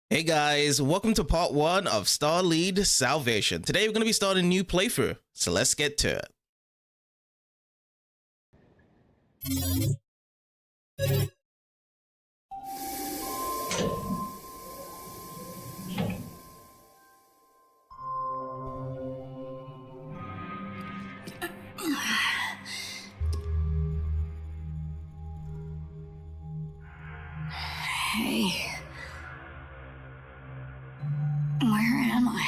Hey guys, welcome to part 1 of Star Lead Salvation. Today we're going to be starting a new playthrough, so let's get to it. Hey. Where am I?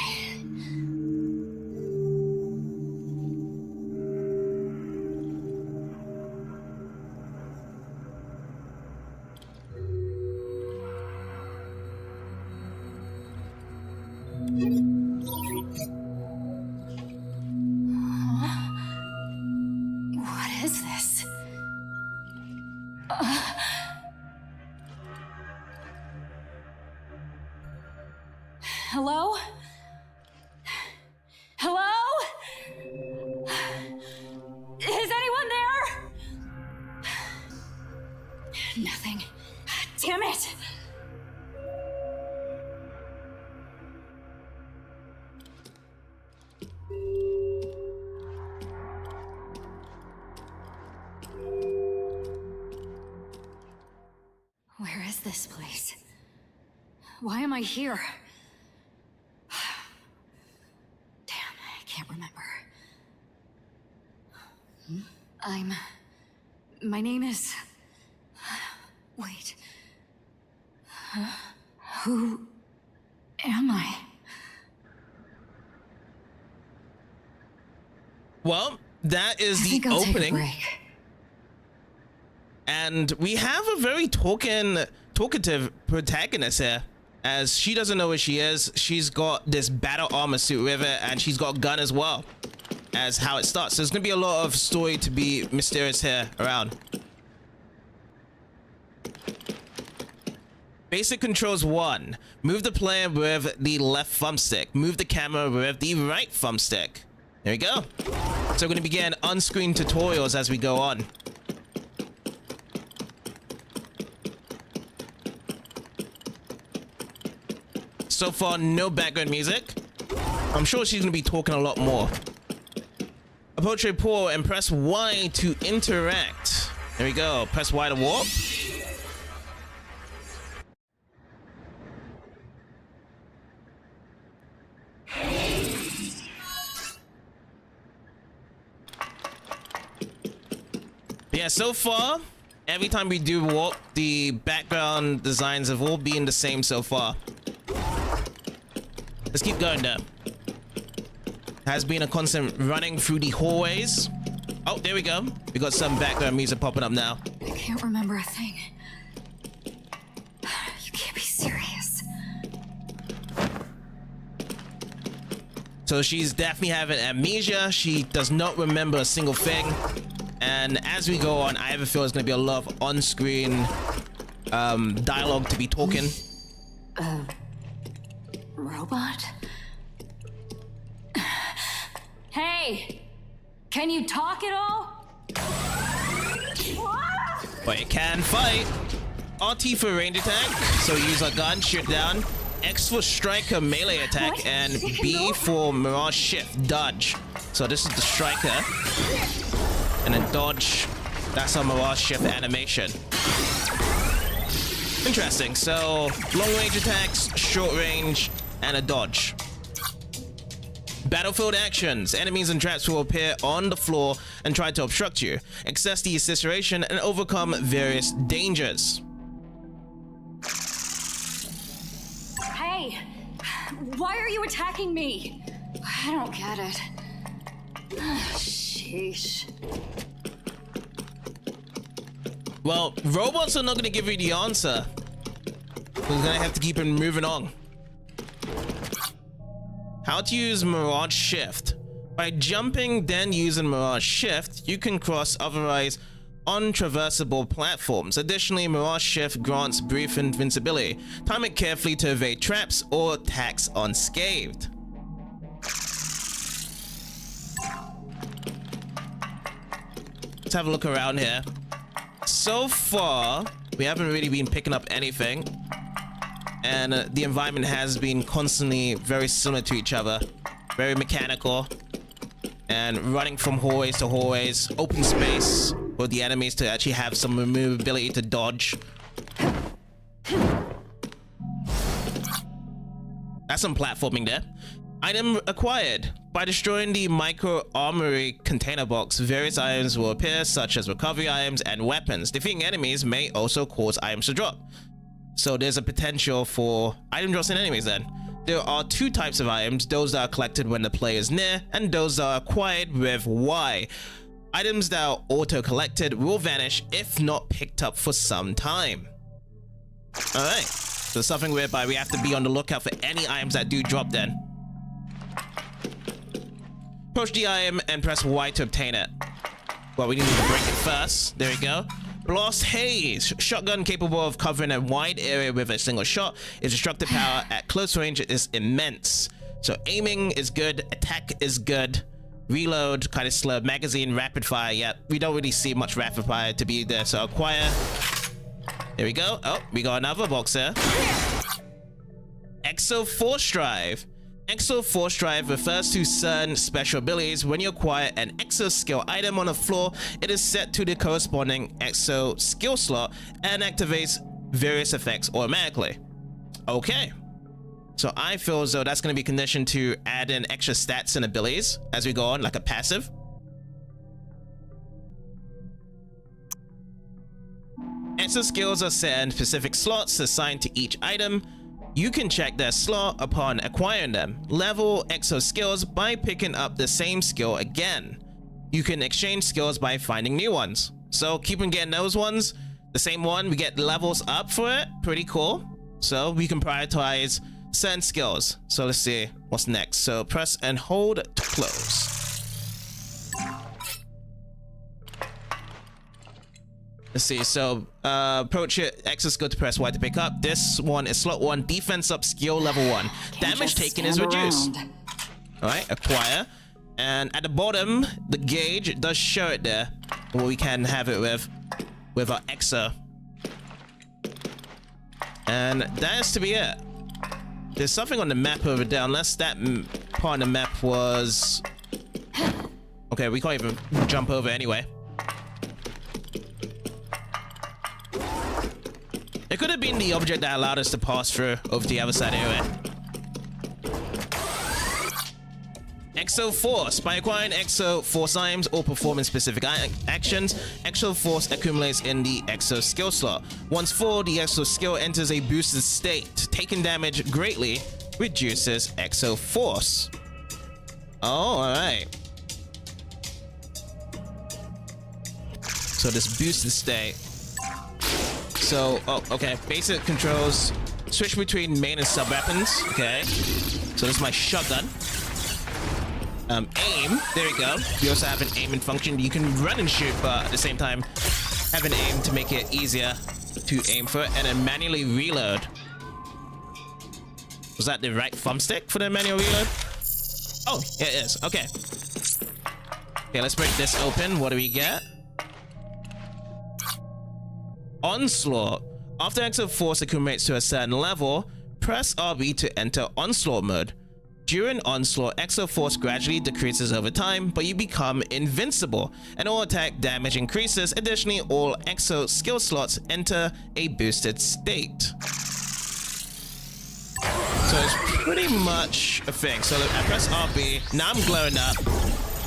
What is this? Hello? Hello? Is anyone there? Nothing. Damn it! Where is this place? Why am I here? Can't remember. My name is... Wait. Who am I? Well, that is the I'll opening. take a break. And we have a very talkative protagonist here, as she doesn't know where she is. She's got this battle armor suit with her, and she's got a gun as well, as how it starts. So there's gonna be a lot of story to be mysterious here around. Basic controls: 1. Move the player with the left thumbstick. Move the camera with the right thumbstick. There we go. So we're gonna begin on-screen tutorials as we go on. So far, no background music. I'm sure she's gonna be talking a lot more. Approach a pool and press Y to interact. There we go. Press Y to warp. Yeah, so far, every time we do warp, the background designs have all been the same so far. Let's keep going though. Has been a constant running through the hallways. Oh, there we go. We got some background music popping up now. I can't remember a thing. You can't be serious. So she's definitely having amnesia. She does not remember a single thing. And as we go on, I have a feel there's going to be a lot of on-screen dialogue to be talking. Robot? Hey! Can you talk at all? But it can fight. RT for range attack, so use a gun, shoot down. X for striker melee attack, What? and B for mirage shift, dodge. So this is the striker. And then dodge, that's our mirage shift animation. Interesting, so long range attacks, short range, and a dodge. Battlefield actions. Enemies and traps will appear on the floor and try to obstruct you. Access the situation and overcome various dangers. Hey! Why are you attacking me? I don't get it. Sheesh. Well, robots are not going to give you the answer. We're going to have to keep it moving on. How to use Mirage Shift. By jumping, then using Mirage Shift, you can cross otherwise untraversable platforms. Additionally, Mirage Shift grants brief invincibility. Time it carefully to evade traps or attacks unscathed. Let's have a look around here. So far, we haven't really been picking up anything. and the environment has been constantly very similar to each other, very mechanical, and running from hallways to hallways, open space for the enemies to actually have some movability to dodge. That's some platforming there. Item acquired. By destroying the micro armory container box, various items will appear, such as recovery items and weapons. Defeating enemies may also cause items to drop. So there's a potential for item drops in enemies then. There are two types of items, those that are collected when the player is near, and those that are acquired with Y. Items that are auto-collected will vanish if not picked up for some time. Alright, so something whereby we have to be on the lookout for any items that do drop then. Approach the item and press Y to obtain it. Well, we need to break it first. There we go. Blast Haze. Shotgun capable of covering a wide area with a single shot. Its destructive power at close range is immense. So aiming is good. Attack is good. Reload, kind of slow. Magazine, rapid fire. Yep, we don't really see much rapid fire to be there. So acquire. There we go. Oh, we got another box there. Exo Force Drive. Exo Force Drive refers to certain special abilities. When you acquire an Exo skill item on the floor, it is set to the corresponding Exo skill slot and activates various effects automatically. Okay. So I feel as though that's going to be conditioned to add in extra stats and abilities as we go on, like a passive. Exo skills are set in specific slots assigned to each item. You can check their slot upon acquiring them. Level Exo skills by picking up the same skill again. You can exchange skills by finding new ones. So keep on getting those ones. The same one, we get levels up for it. Pretty cool. So we can prioritize certain skills. So let's see what's next. So press and hold to close. Let's see, so approach it, Exo skill to press Y to pick up. This one is slot 1, defense up, skill level 1. Damage taken is reduced. Alright, acquire. And at the bottom, the gauge does show it there. What we can have it with our Exo. And that is to be it. There's something on the map over there, unless that part of the map was... Okay, we can't even jump over anyway. It could have been the object that allowed us to pass through over the other side anyway. Exo Force. By acquiring Exo Force items or performing specific actions, Exo Force accumulates in the Exo skill slot. Once full, the Exo skill enters a boosted state. Taking damage greatly reduces Exo Force. Oh, alright. So this boosted state. So, oh, okay. Basic controls. Switch between main and sub weapons. Okay. So this is my shotgun. Aim. There we go. We also have an aiming function. You can run and shoot, but at the same time, have an aim to make it easier to aim for it, and then manually reload. Was that the right thumbstick for the manual reload? Oh, yeah, it is. Okay. Okay, let's break this open. What do we get? Onslaught. After Exo Force accumulates to a certain level, press RB to enter Onslaught mode. During Onslaught, Exo Force gradually decreases over time, but you become invincible, and all attack damage increases. Additionally, all Exo skill slots enter a boosted state. So it's pretty much a thing. So I press RB, now I'm glowing up,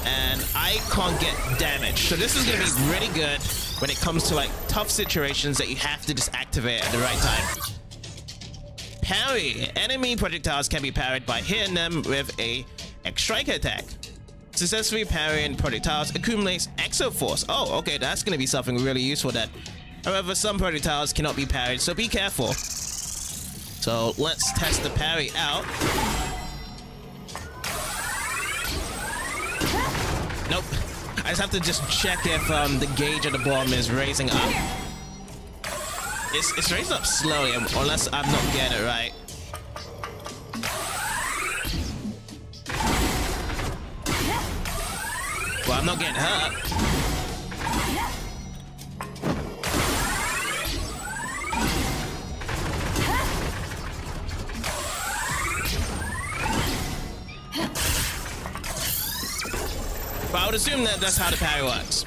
and I can't get damage. So this is going to be really good when it comes to like tough situations that you have to just activate at the right time. Parry. Enemy projectiles can be parried by hitting them with a X-Strike attack. Successfully parrying projectiles accumulates Exo Force. Oh, okay, that's going to be something really useful then. However, some projectiles cannot be parried, so be careful. So let's test the parry out. Nope. I just have to just check if the gauge at the bottom is raising up. It's raising up slowly, unless I'm not getting it right. Well, I'm not getting hurt. would assume that that's how the parry works.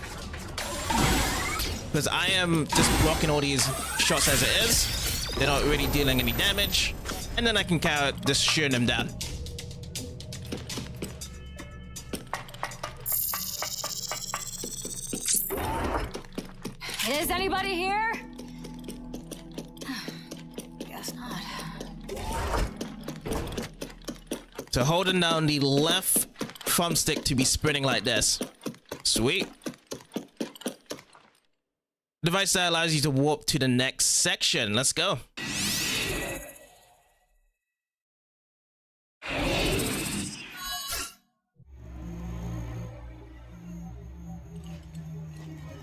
Because I am just blocking all these shots as it is. They're not really dealing any damage. And then I can carry just shooting them down. Is anybody here? Guess not. So holding down the left thumbstick to be sprinting like this. Sweet. Device that allows you to warp to the next section. Let's go.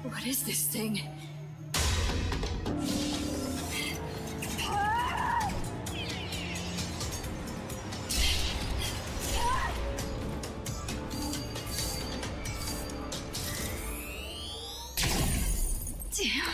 What is this thing? Damn.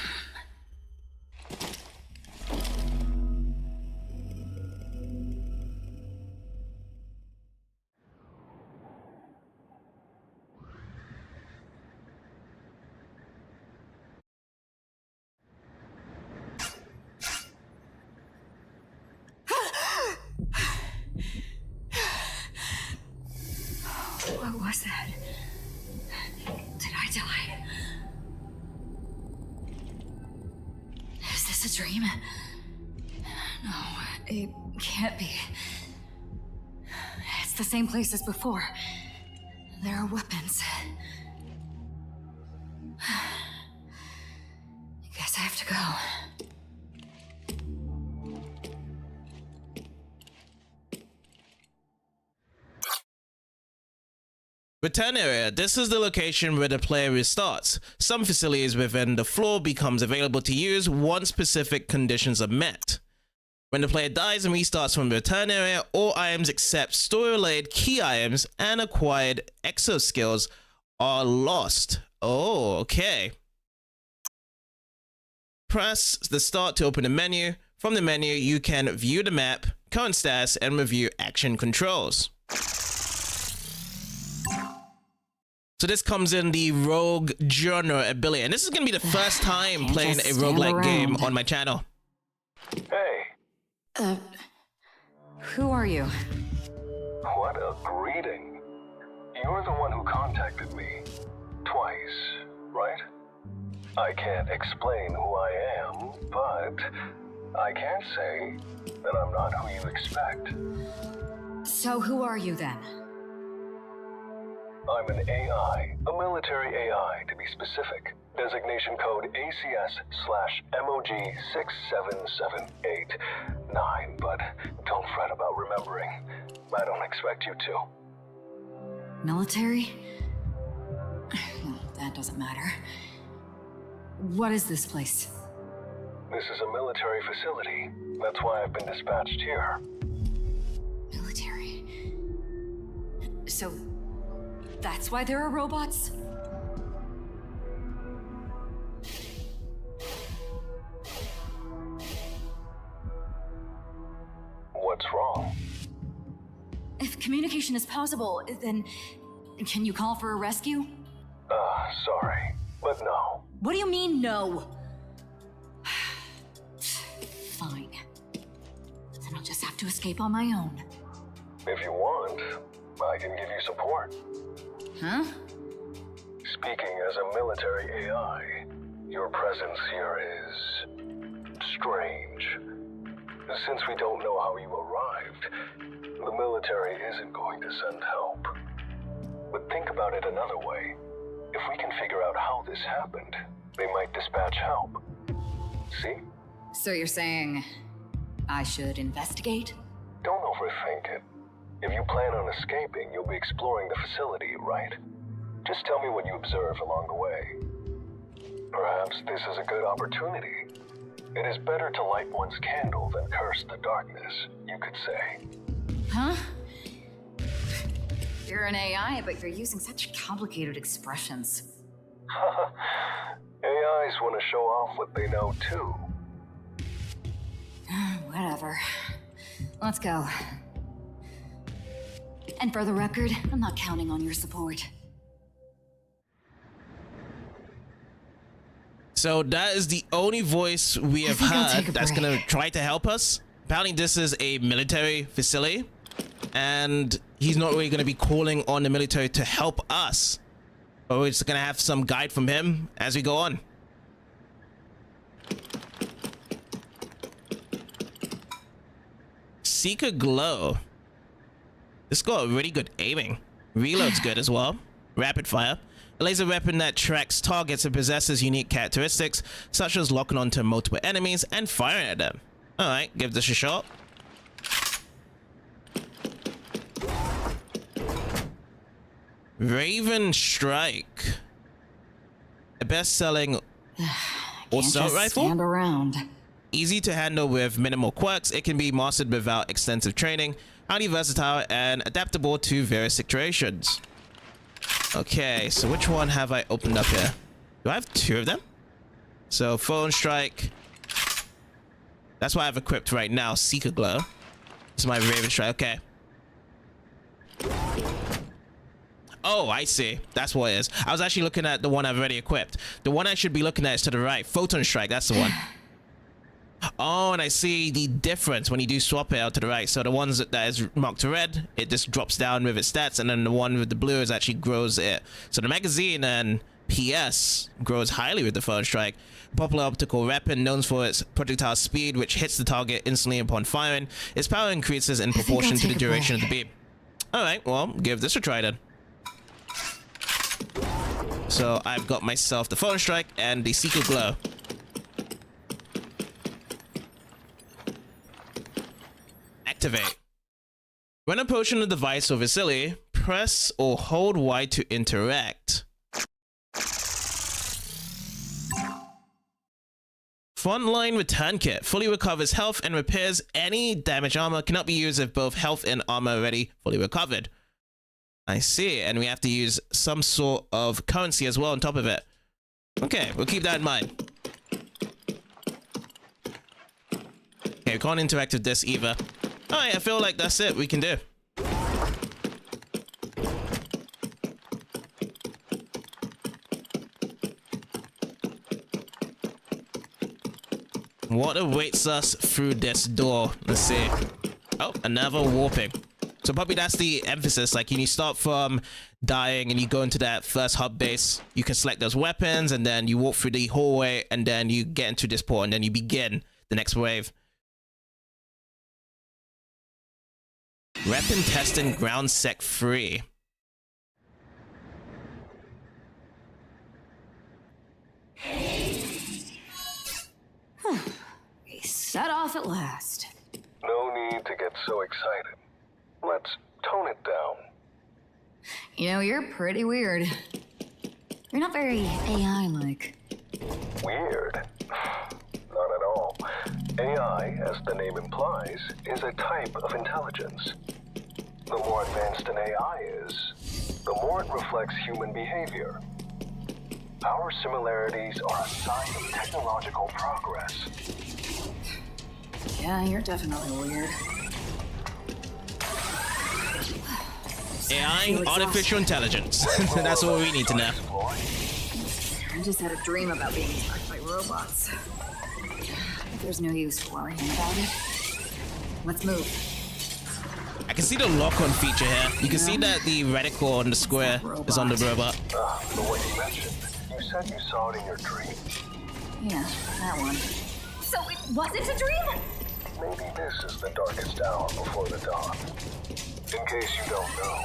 What was that? Did I die? Is this a dream? No, it can't be. It's the same place as before. There are weapons. I guess I have to go. Return area. This is the location where the player restarts. Some facilities within the floor becomes available to use once specific conditions are met. When the player dies and restarts from the return area, all items except story-related key items and acquired exo skills are lost. Oh, okay. Press the start to open the menu. From the menu, you can view the map, current status, and review action controls. So this comes in the Rogue Journal ability, and this is going to be the first time playing a roguelike game on my channel. Hey. Who are you? What a greeting. You're the one who contacted me. Twice, right? I can't explain who I am, but I can say that I'm not who you expect. So who are you then? I'm an AI, a military AI to be specific. Designation code ACS/MOG67789, but don't fret about remembering. I don't expect you to. Military? Well, that doesn't matter. What is this place? This is a military facility. That's why I've been dispatched here. Military. So, that's why there are robots? What's wrong? If communication is possible, then can you call for a rescue? Sorry, but no. What do you mean, no? Fine. Then I'll just have to escape on my own. If you want, I can give you support. Huh? Speaking as a military AI, your presence here is strange. Since we don't know how you arrived, the military isn't going to send help. But think about it another way. If we can figure out how this happened, they might dispatch help. See? So you're saying I should investigate? Don't overthink it. If you plan on escaping, you'll be exploring the facility, right? Just tell me what you observe along the way. Perhaps this is a good opportunity. It is better to light one's candle than curse the darkness, you could say. Huh? You're an AI, but you're using such complicated expressions. AIs want to show off what they know too. Whatever. Let's go. And for the record, I'm not counting on your support. So that is the only voice we have heard that's gonna try to help us. Apparently this is a military facility, and he's not really gonna be calling on the military to help us. But we're just gonna have some guide from him as we go on. Seeker Glow. This got really good aiming. Reload's good as well. Rapid fire. A laser weapon that tracks targets and possesses unique characteristics, such as locking onto multiple enemies and firing at them. Alright, give this a shot. Raven Strike. A best-selling assault rifle. Stand around. Easy to handle with minimal quirks, it can be mastered without extensive training, highly versatile and adaptable to various situations. Okay, so which one have I opened up here? Do I have two of them? So Phone Strike. That's what I have equipped right now. Seeker Glow. This is my Raven Strike. Okay. Oh, I see. That's what it is. I was actually looking at the one I've already equipped. The one I should be looking at is to the right. Photon Strike. That's the one. Oh, and I see the difference when you do swap it out to the right. So the ones that is marked red, it just drops down with its stats, and then the one with the blue is actually grows it. So the magazine and PS grows highly with the Phone Strike. Popular optical weapon known for its projectile speed, which hits the target instantly upon firing. Its power increases in proportion to the duration of the beam. Alright, well, give this a try then. So I've got myself the Phone Strike and the Seeker Glow. Activate. When approaching the device or facility, press or hold Y to interact. Frontline Return Kit fully recovers health and repairs any damaged armor. Cannot be used if both health and armor are already fully recovered. I see, and we have to use some sort of currency as well on top of it. Okay, we'll keep that in mind. Okay, we can't interact with this either. Alright, I feel like that's it we can do. What awaits us through this door? Let's see. Oh, another warping. So probably that's the emphasis. Like, when you start from dying and you go into that first hub base, you can select those weapons, and then you walk through the hallway, and then you get into this port, and then you begin the next wave. Weapon testing ground sec 3. We set off at last. No need to get so excited. Let's tone it down. You know, you're pretty weird. You're not very AI-like. Weird? Not at all. AI, as the name implies, is a type of intelligence. The more advanced an AI is, the more it reflects human behavior. Our similarities are a sign of technological progress. Yeah, you're definitely weird. AI, artificial intelligence. That's all we need to know. I just had a dream about being attacked by robots. There's no use worrying about it. Let's move. I can see the lock-on feature here. You can see that the reticle on the square is on the robot. The way you mentioned, you said you saw it in your dream. Yeah, that one. So it wasn't a dream? Maybe this is the darkest hour before the dawn. In case you don't know,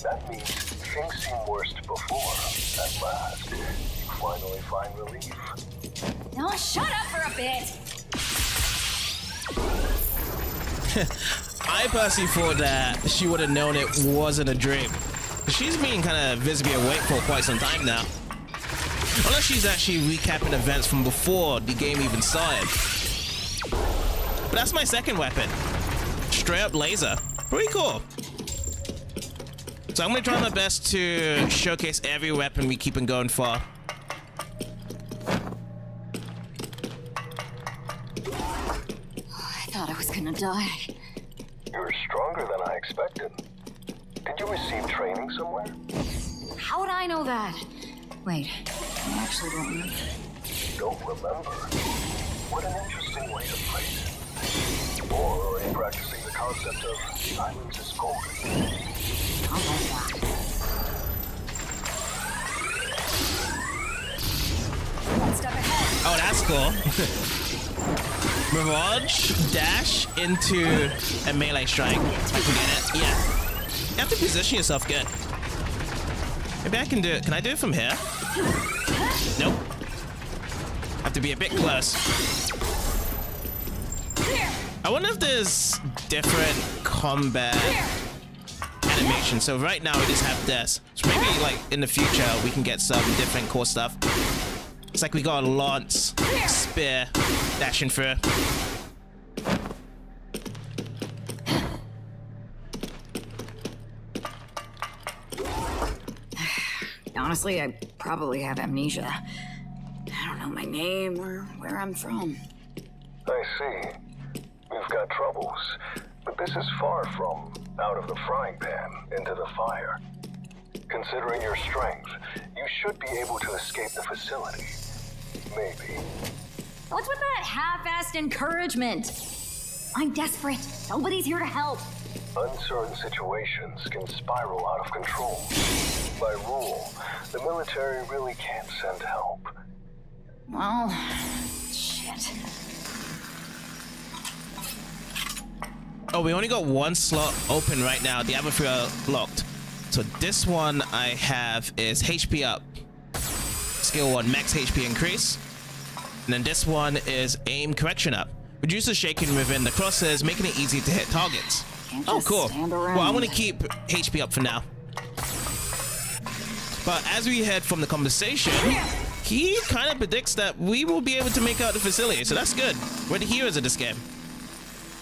that means things seem worst before, at last, you finally find relief. No, shut up for a bit! I personally thought that she would have known it wasn't a dream. She's been kind of visibly awake for quite some time now. Unless she's actually recapping events from before the game even started. But that's my second weapon. Straight up laser. Pretty cool. So I'm going to try my best to showcase every weapon we keep on going for. I thought I was gonna die. You're stronger than I expected. Did you receive training somewhere? How would I know that? Wait, I actually don't know. don't remember? What an interesting way to phrase it. Or are you practicing the concept of silence is golden? I'll let that. One step ahead. Oh, that's cool. Mirage dash into a melee strike. If I can get it. Yeah. You have to position yourself good. Maybe I can do it. Can I do it from here? Nope. Have to be a bit close. I wonder if there's different combat animation. So right now we just have this. So maybe like in the future we can get some different cool stuff. It's like we got a lance, spear, dashing through. Honestly, I probably have amnesia. I don't know my name or where I'm from. I see. You've got troubles, but this is far from out of the frying pan into the fire. Considering your strength, you should be able to escape the facility. Maybe. What's with that half-assed encouragement? I'm desperate. Nobody's here to help. Uncertain situations can spiral out of control. By rule, the military really can't send help. Well, shit. Oh, we only got one slot open right now. The other three are locked. So this one I have is HP up. Skill 1, max HP increase. And then this one is aim correction up. Reduces shaking within the crosshairs, making it easy to hit targets. Oh, cool. Well, I want to keep HP up for now. But as we head from the conversation, he kind of predicts that we will be able to make out the facility. So that's good. We're the heroes of this game.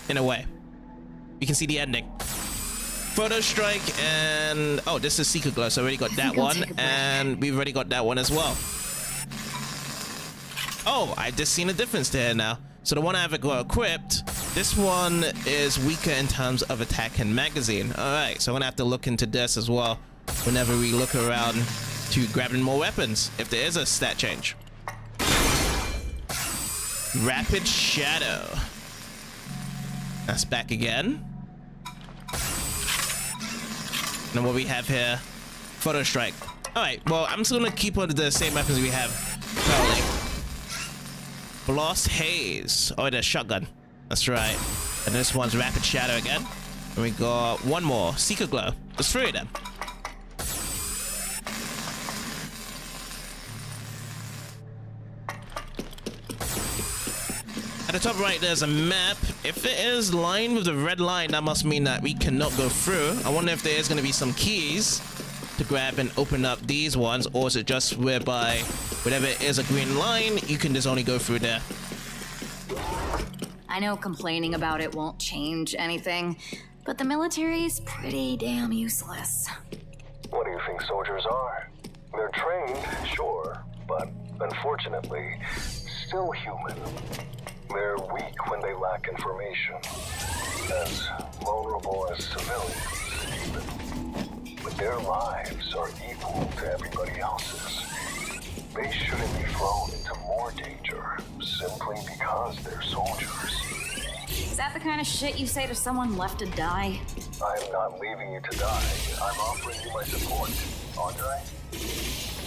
In a way. You can see the ending. Photo strike and... Oh, this is Secret Glow. So I already got that one. And we've already got that one as well. Oh, I've just seen a difference there now. So the one I have got equipped, this one is weaker in terms of attack and magazine. Alright, so I'm gonna have to look into this as well whenever we look around to grabbing more weapons, if there is a stat change. Rapid Shadow. That's back again. And what we have here, Photo Strike. Alright, well, I'm just gonna keep on the same weapons we have currently. Blast Haze. Oh, there's Shotgun. That's right. And this one's Rapid Shadow again. And we got one more. Secret Glow. There's 3 of them. At the top right, there's a map. If it is lined with the red line, that must mean that we cannot go through. I wonder if there is going to be some keys to grab and open up these ones, or is it just whereby whenever it is a green line, you can just only go through there? I know complaining about it won't change anything, but the military's pretty damn useless. What do you think soldiers are? They're trained, sure, but unfortunately, still human. They're weak when they lack information. As vulnerable as civilians, even. But their lives are equal to everybody else's. They shouldn't be thrown into more danger simply because they're soldiers. Is that the kind of shit you say to someone left to die? I'm not leaving you to die. I'm offering you my support, aren't I?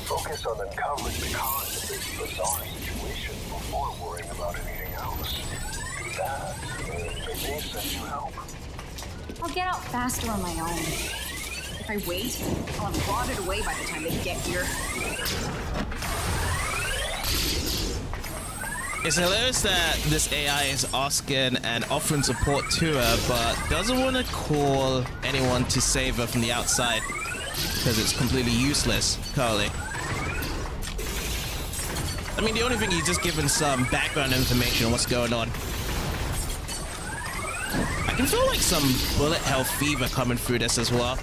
Focus on uncovering the cause of this bizarre situation before worrying about anything else. Do that, and they may send you help. I'll get out faster on my own. If I wait, I'll have rotted away by the time they get here. It's hilarious that this AI is asking and offering support to her, but doesn't want to call anyone to save her from the outside because it's completely useless currently. I mean, the only thing, he's just given some background information on what's going on. I can feel like some bullet hell fever coming through this as well.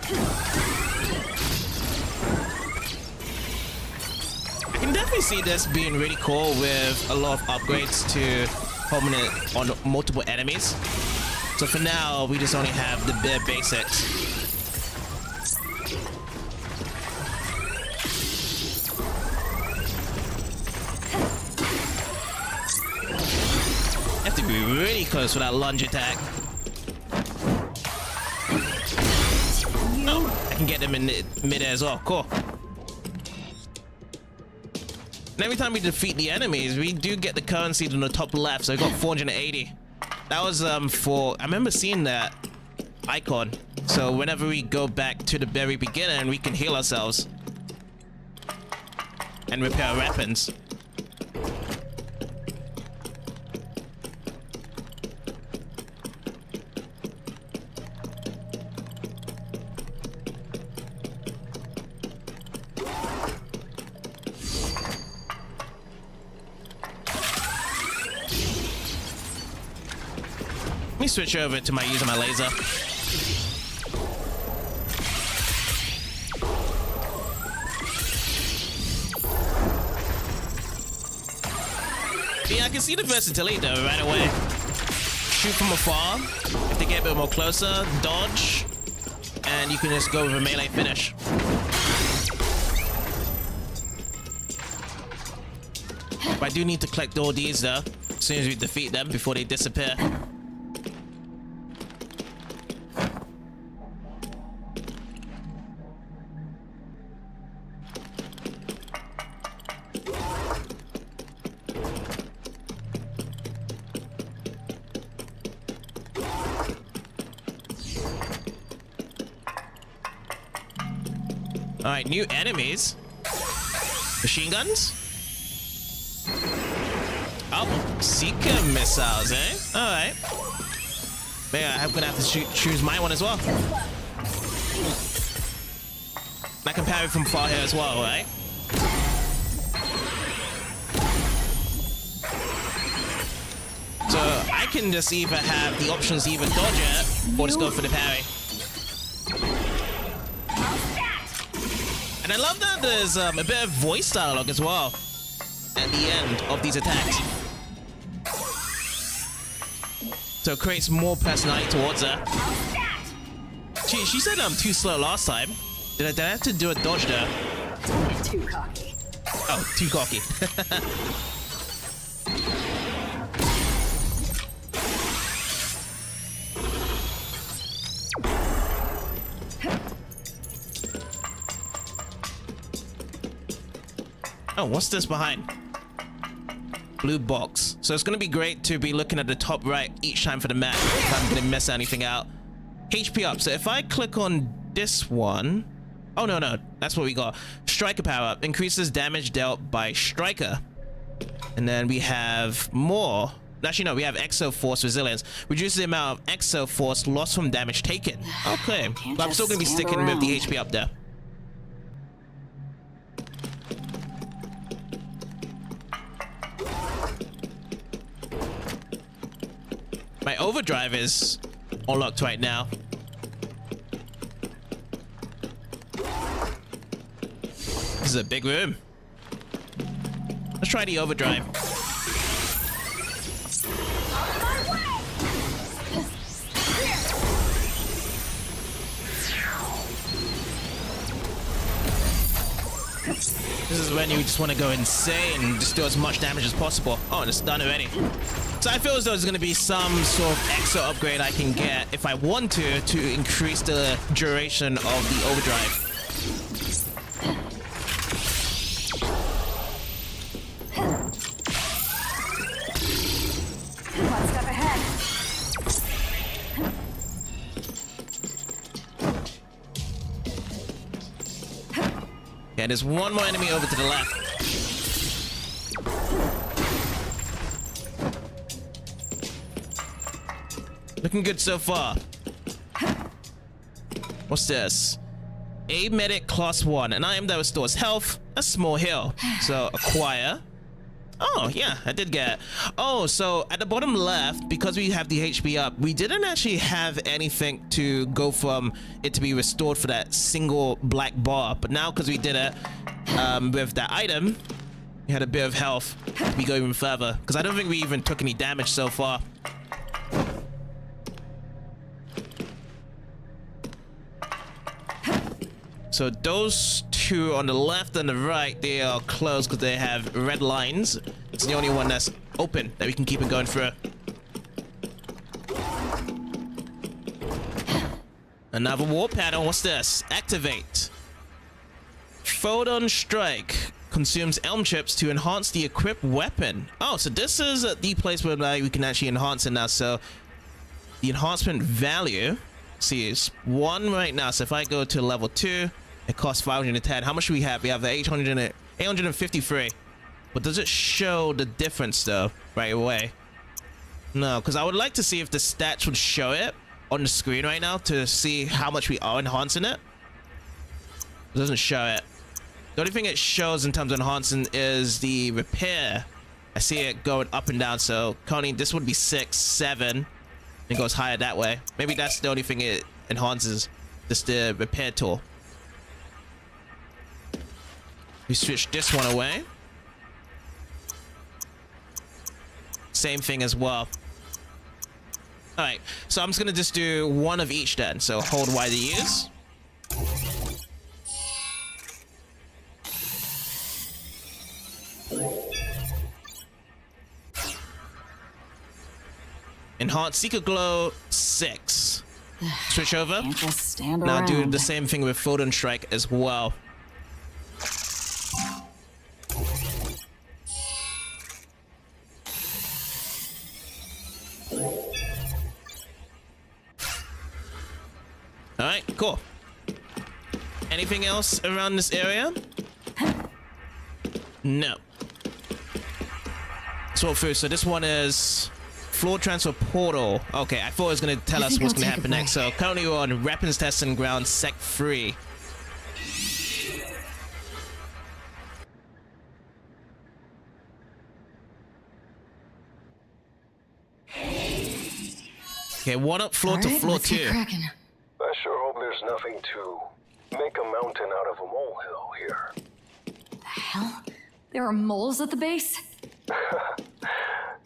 I can definitely see this being really cool with a lot of upgrades to homing it on multiple enemies. So for now, we just only have the bare basics. to be really close for that lunge attack. Oh, I can get them in mid-air as well. Cool. And every time we defeat the enemies, we do get the currency on the top left. So I got 480. That was for, I remember seeing that icon. So whenever we go back to the very beginning, we can heal ourselves and repair our weapons. Let me switch over to using my laser. Yeah, I can see the versatility though right away. Shoot from afar. If they get a bit more closer, dodge, and you can just go with a melee finish. But I do need to collect all these though, as soon as we defeat them before they disappear. Alright, new enemies. Machine guns? Oh, Seeker missiles, eh? Alright. Maybe I'm gonna have to choose my one as well. I can parry from far here as well, right? So I can just either have the options to either dodge it or just go for the parry. And I love that there's a bit of voice dialogue as well at the end of these attacks. So it creates more personality towards her. She said I'm too slow last time. Did I have to do a dodge there? Too cocky. Oh, too cocky. Oh, what's this behind? Blue box. So it's going to be great to be looking at the top right each time for the map if I'm going to miss anything out. HP up. So if I click on this one... Oh, no. That's what we got. Striker power up. Increases damage dealt by Striker. And then we have more. Actually, no. We have Exo Force Resilience. Reduces the amount of Exo Force lost from damage taken. Okay. But I'm still going to be sticking with the HP up there. My overdrive is unlocked right now. This is a big room. Let's try the overdrive. This is when you just want to go insane and just do as much damage as possible. Oh, and it's done already. So I feel as though there's going to be some sort of extra upgrade I can get if I want to increase the duration of the overdrive. One step ahead. Yeah, there's one more enemy over to the left. Looking good so far. What's this? A medic class 1. An item that restores health. A small heal. So acquire. Oh, yeah, I did get it. Oh, so at the bottom left, because we have the HP up, we didn't actually have anything to go from it to be restored for that single black bar. But now, because we did it with that item, we had a bit of health. We go even further. Because I don't think we even took any damage so far. So those two on the left and the right, they are closed because they have red lines. It's the only one that's open that we can keep it going through. Another wall panel. What's this? Activate. Photon strike consumes elm chips to enhance the equipped weapon. Oh, so this is the place where we can actually enhance it now. So the enhancement value, see, it's 1 right now. So if I go to level 2, it costs 510. How much do we have? We have the 853. But does it show the difference though right away? No, because I would like to see if the stats would show it on the screen right now to see how much we are enhancing it. It doesn't show it. The only thing it shows in terms of enhancing is the repair. I see it going up and down, so currently this would be 6, 7. It goes higher that way. Maybe that's the only thing it enhances, just the repair tool. We switch this one away. Same thing as well. Alright, so I'm just gonna just do one of each then. So hold Y to use. Enhance Seeker Glow 6. Switch over. Can't just stand Now around. do the same thing with Photon Strike as well. Alright, cool. Anything else around this area? No. Let's walk through. So this one is floor transfer portal. Okay, I thought it was going to tell us what's going to happen next. So currently we're on weapons testing ground sec 3. Okay, one up floor to floor 2. I sure hope there's nothing to make a mountain out of a molehill here. The hell? There are moles at the base?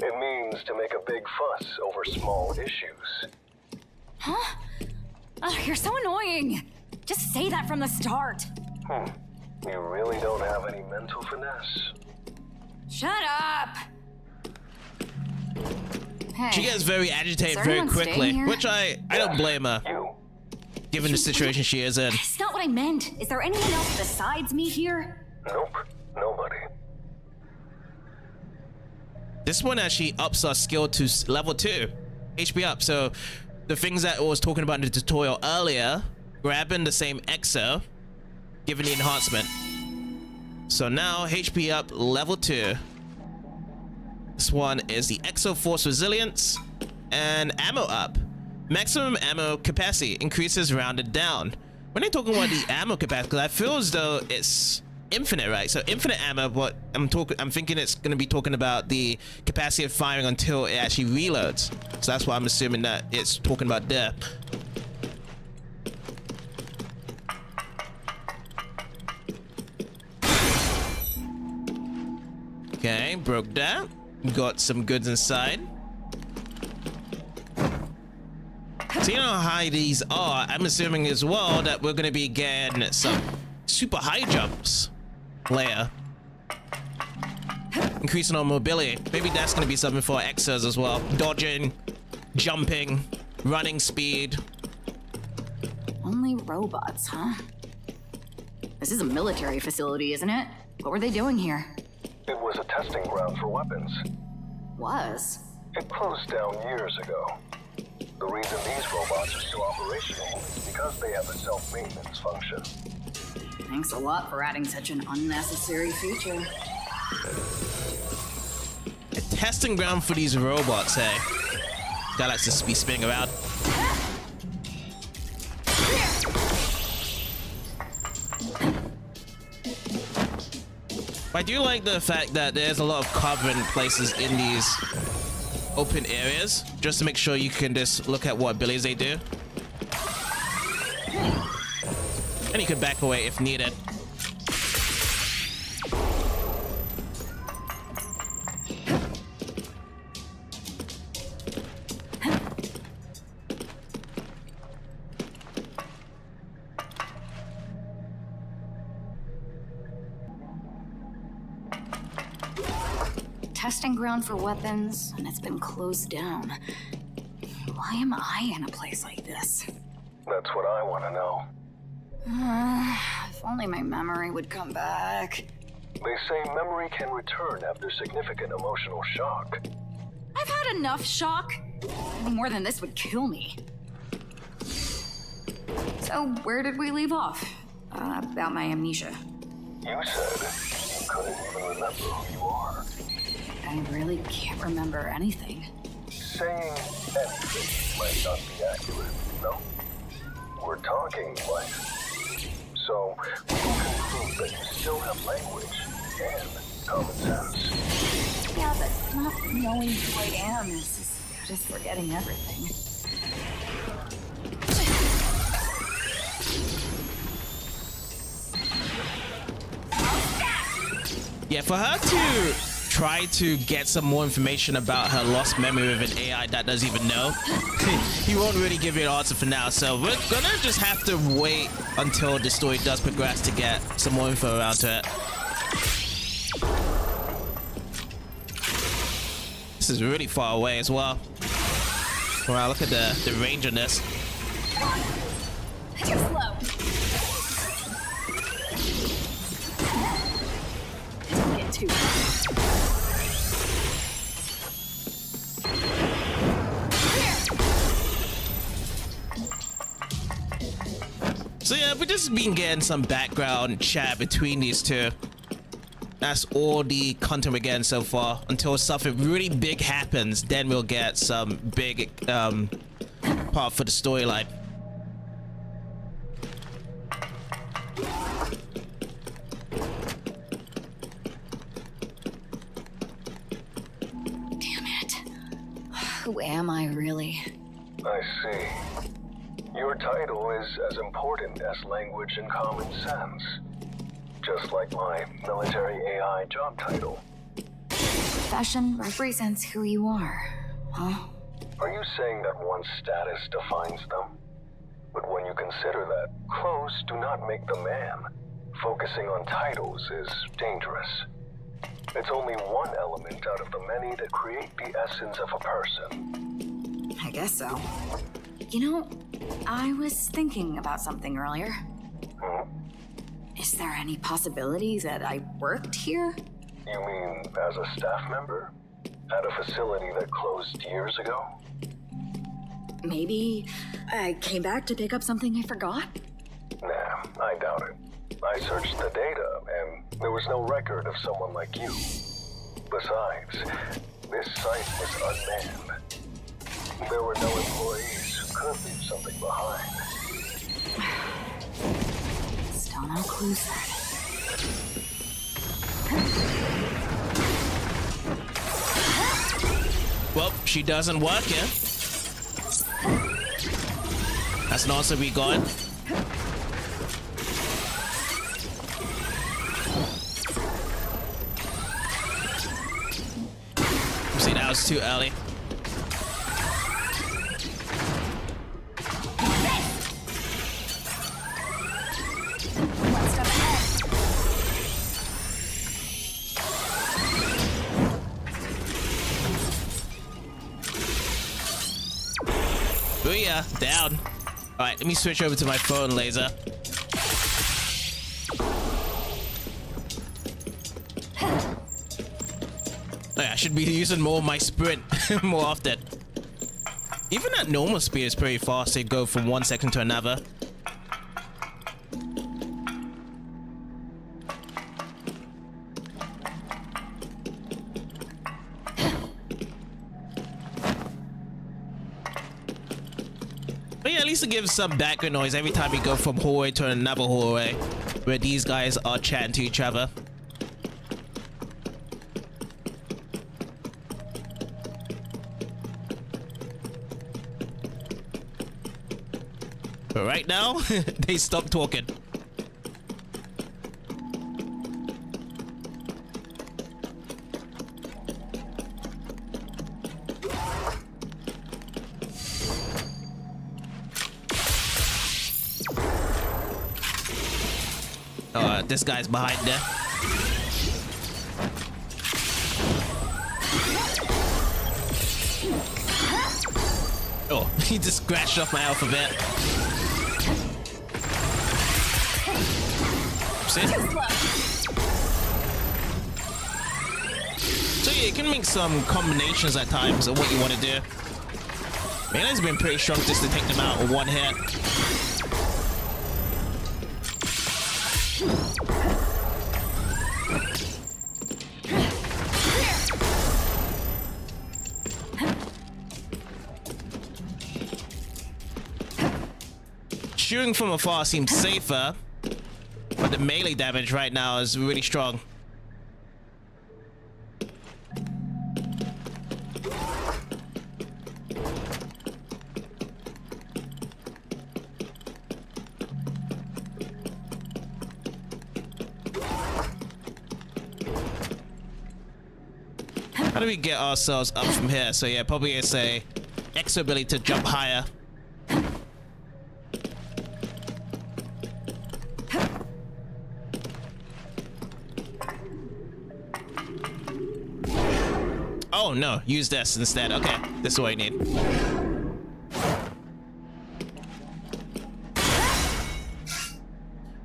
It means to make a big fuss over small issues. Huh? Ugh, you're so annoying. Just say that from the start. You really don't have any mental finesse. Shut up. Hey, She gets very agitated Is very everyone staying quickly, here? which I don't blame her, You. given the situation she is in. that's not what I meant. Is there anyone else besides me here? Nope. Nobody. This one actually ups our skill to level 2. HP up. So the things that I was talking about in the tutorial earlier, grabbing the same exo, giving the enhancement. So now HP up level 2. This one is the Exo Force Resilience and ammo up. Maximum ammo capacity increases rounded down. When I'm talking about the ammo capacity, because I feel as though it's infinite, right? So infinite ammo, but I'm thinking it's going to be talking about the capacity of firing until it actually reloads. So that's why I'm assuming that it's talking about there. Okay, broke that. Got some goods inside. So you know how high these are, I'm assuming as well that we're going to be getting some super high jumps later. Increasing our mobility. Maybe that's going to be something for our exos as well. Dodging, jumping, running speed. Only robots, huh? This is a military facility, isn't it? What were they doing here? It was a testing ground for weapons. Was? It closed down years ago. The reason these robots are still operational is because they have a self-maintenance function. Thanks a lot for adding such an unnecessary feature. A testing ground for these robots, hey? Guy likes to be spinning around. I do like the fact that there's a lot of cover in places in these open areas, just to make sure you can just look at what abilities they do. And you can back away if needed. Testing ground for weapons, and it's been closed down. Why am I in a place like this? That's what I want to know. If only my memory would come back. They say memory can return after significant emotional shock. I've had enough shock. Any more than this would kill me. So, where did we leave off? About my amnesia. You said you couldn't even remember who you are. I really can't remember anything. Saying anything might not be accurate, no? We're talking life. So, we can conclude that you still have language and common sense. Yeah, but not knowing who I am is as good as forgetting everything. Yeah, for her to try to get some more information about her lost memory with an AI that doesn't even know, he won't really give you an answer for now. So we're gonna just have to wait until the story does progress to get some more info around to it. This is really far away as well. Wow, look at the range on this. Too slow. Don't get too So yeah, we've just been getting some background chat between these two. That's all the content we're getting so far. Until something really big happens, then we'll get some big part for the storyline. Damn it. Who am I really? I see. Your title is as important as language and common sense. Just like my military AI job title. Profession represents who you are, huh? Are you saying that one's status defines them? But when you consider that, clothes do not make the man. Focusing on titles is dangerous. It's only one element out of the many that create the essence of a person. I guess so. You know, I was thinking about something earlier. Is there any possibility that I worked here? You mean as a staff member? At a facility that closed years ago? Maybe I came back to pick up something I forgot? Nah, I doubt it. I searched the data, and there was no record of someone like you. Besides, this site was unmanned. There were no employees who could leave something behind. Still no clues then. Well, she doesn't work here. That's an answer we got. See, that was too early. One step ahead. Booyah, down. All right, let me switch over to my phone laser. Oh, yeah, I should be using more of my sprint more often. Even at normal speed, it's pretty fast to go from one section to another. But yeah, at least it gives some background noise every time you go from hallway to another hallway where these guys are chatting to each other. But right now, they stopped talking. This guy's behind there. Oh, he just scratched off my alphabet. Oopsie. So yeah, you can make some combinations at times of what you want to do. Melee's been pretty strong just to take them out with one hit. Shooting from afar seems safer, but the melee damage right now is really strong. How do we get ourselves up from here? So yeah, probably it's a extra ability to jump higher. Oh no, use this instead. Okay, this is what I need.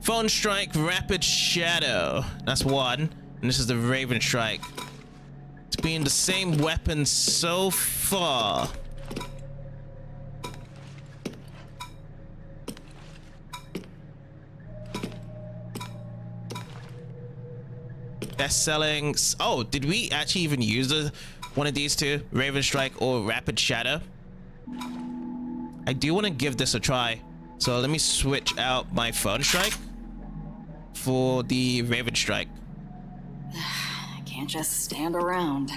Phone Strike, Rapid Shadow. That's one. And this is the Raven Strike. It's been the same weapon so far. Best selling. Oh, did we actually even use one of these two? Raven Strike or Rapid Shadow? I do want to give this a try. So let me switch out my Phone Strike for the Raven Strike. I can't just stand around.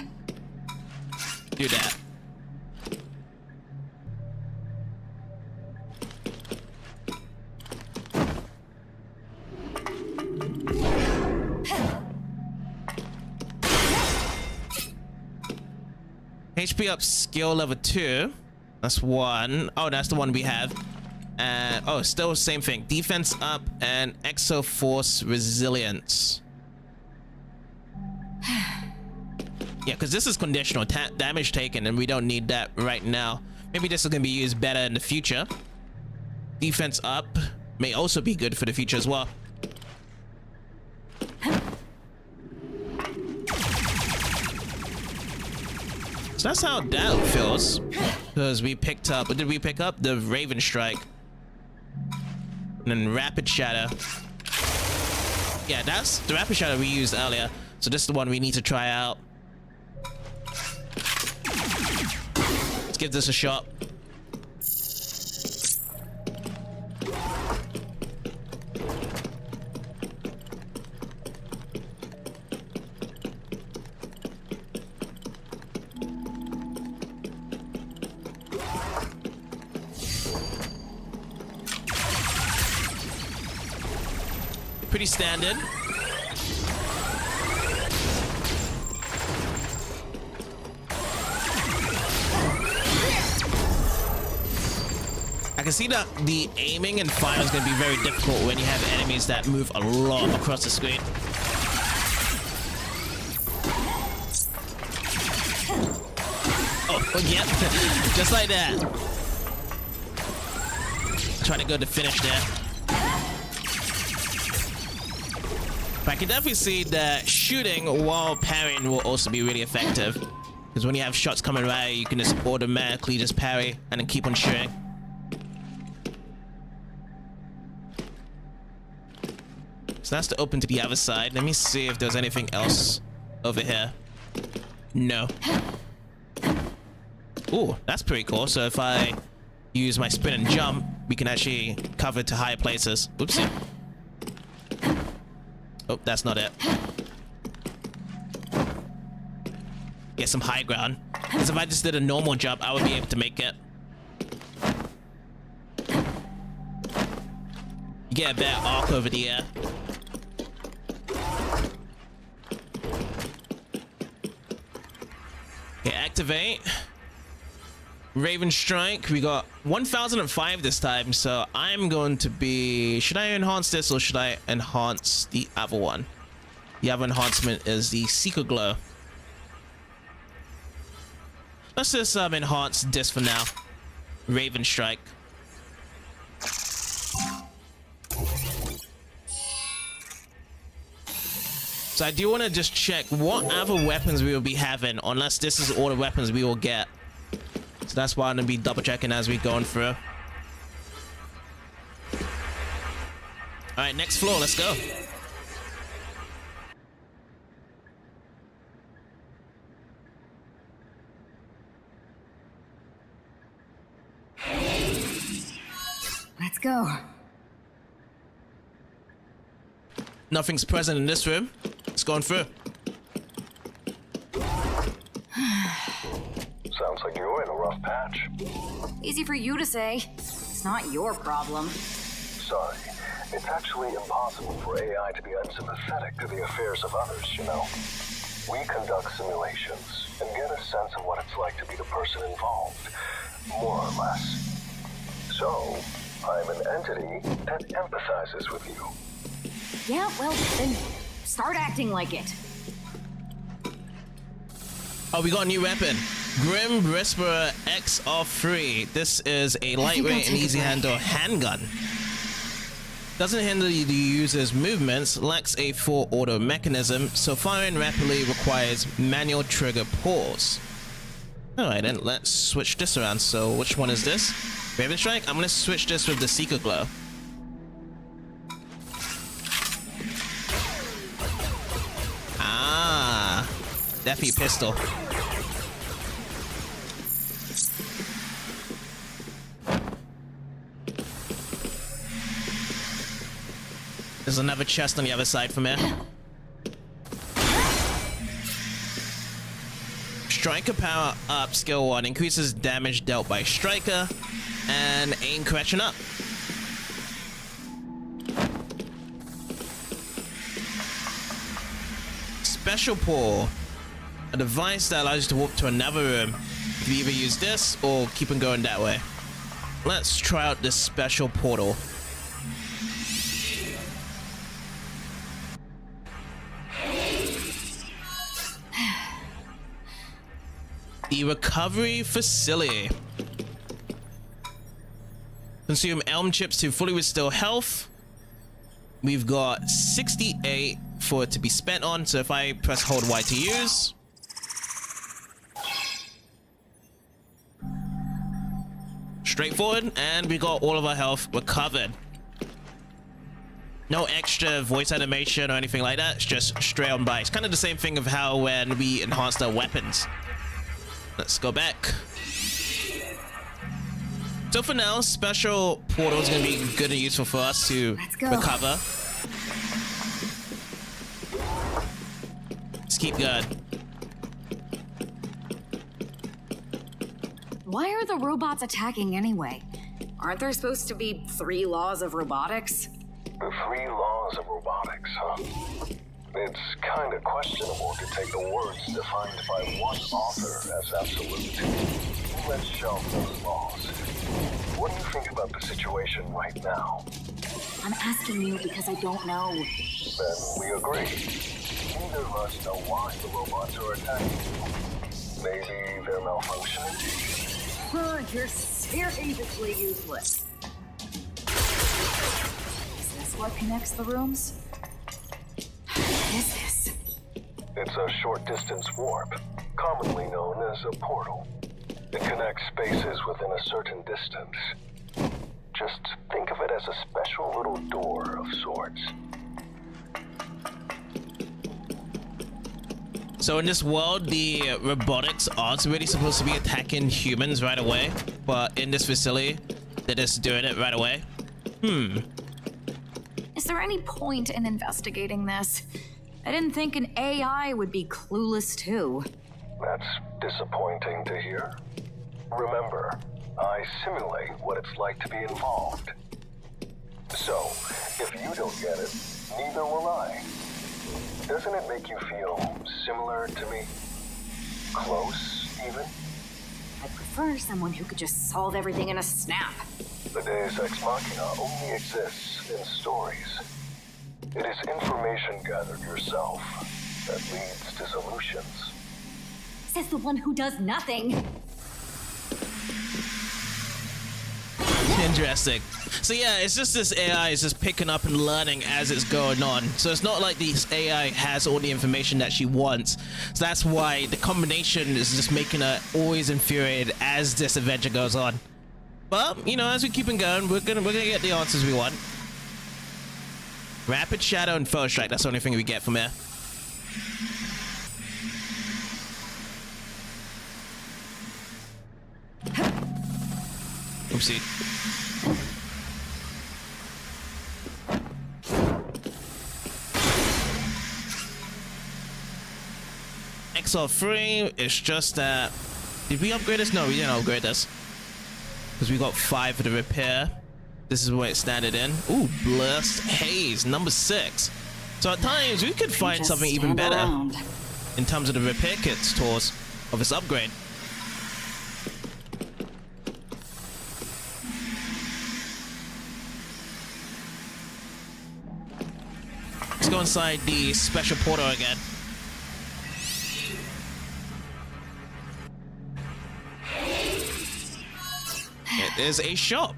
Do that. HP up, skill level 2. That's one. Oh, that's the one we have. And oh, still same thing. Defense up and Exo Force Resilience. Yeah, because this is conditional damage taken, and we don't need that right now. Maybe this is gonna be used better in the future. Defense up may also be good for the future as well. So that's how that feels. Because we picked up, what did we pick up? The Raven Strike. And then Rapid Shadow. Yeah, that's the Rapid Shadow we used earlier. So this is the one we need to try out. Let's give this a shot. Pretty standard. I can see that the aiming and fire is going to be very difficult when you have enemies that move a lot across the screen. Oh, yep. Just like that. Trying to go to finish there. But I can definitely see that shooting while parrying will also be really effective. Because when you have shots coming right, you can just automatically just parry and then keep on shooting. So that's to open to the other side. Let me see if there's anything else over here. No. Ooh, that's pretty cool. So if I use my spin and jump, we can actually cover to higher places. Oopsie. Oh, that's not it. Get some high ground. Because if I just did a normal jump, I would be able to make it. You get a better arc over the air. Okay, activate. Raven Strike. We got 1005 this time, so I'm going to be... Should I enhance this or should I enhance the other one? The other enhancement is the Seeker Glow. Let's just enhance this for now. Raven Strike. So I do want to just check what other weapons we will be having, unless this is all the weapons we will get. So that's why I'm going to be double checking as we going through. Alright, next floor, let's go. Let's go. Nothing's present in this room. It's going through. Sounds like you're in a rough patch. Easy for you to say. It's not your problem. Sorry, it's actually impossible for AI to be unsympathetic to the affairs of others, you know. We conduct simulations and get a sense of what it's like to be the person involved, more or less. So, I'm an entity that empathizes with you. Yeah, well, then start acting like it. Oh, we got a new weapon. Grim Whisperer XR3. This is a lightweight and easy handle handgun. Doesn't hinder the user's movements, lacks a full auto mechanism, so firing rapidly requires manual trigger pause. Alright then, let's switch this around. So which one is this? Raven Strike? I'm gonna switch this with the Seeker Glow. Ah, Deafy Pistol. There's another chest on the other side from here. Striker power up skill 1 increases damage dealt by Striker and aim correction up. Special Pull, a device that allows you to walk to another room. You can either use this or keep on going that way. Let's try out this special portal. The recovery facility. Consume elm chips to fully restore health. We've got 68 for it to be spent on, so if I press hold Y to use. Straightforward, and we got all of our health recovered. No extra voice animation or anything like that, it's just straight on by. It's kind of the same thing of how when we enhanced our weapons. Let's go back. So for now, special portal is going to be good and useful for us to recover. Let's keep going. Why are the robots attacking anyway? Aren't there supposed to be 3 laws of robotics? The 3 laws of robotics, huh? It's kind of questionable to take the words defined by one author as absolute. Let's shelve those laws. What do you think about the situation right now? I'm asking you because I don't know. Then we agree. Neither of us know why the robots are attacking you. Maybe they're malfunctioning? You're seriously useless. Is this what connects the rooms? What is this? It's a short-distance warp, commonly known as a portal. It connects spaces within a certain distance. Just think of it as a special little door of sorts. So in this world, the robotics aren't really supposed to be attacking humans right away, but in this facility, they're just doing it right away. Is there any point in investigating this? I didn't think an AI would be clueless too. That's disappointing to hear. Remember, I simulate what it's like to be involved. So, if you don't get it, neither will I. Doesn't it make you feel similar to me? Close, even? I prefer someone who could just solve everything in a snap. The Deus Ex Machina only exists in stories. It is information gathered yourself that leads to solutions. Says the one who does nothing. Interesting. So yeah, it's just this AI is just picking up and learning as it's going on. So it's not like this AI has all the information that she wants. So that's why the combination is just making her always infuriated as this adventure goes on. But you know, as we keep on going, we're gonna get the answers we want. Rapid Shadow and Foe Strike. That's the only thing we get from here. Oopsie. XL3 is just that. Did we upgrade this? No, we didn't upgrade this. Because we got 5 for the repair. This is where it's standard in. Ooh, Blessed Haze, number 6. So at times we could find something even better in terms of the repair kits towards of this upgrade. Let's go inside the special portal again. It is a shop.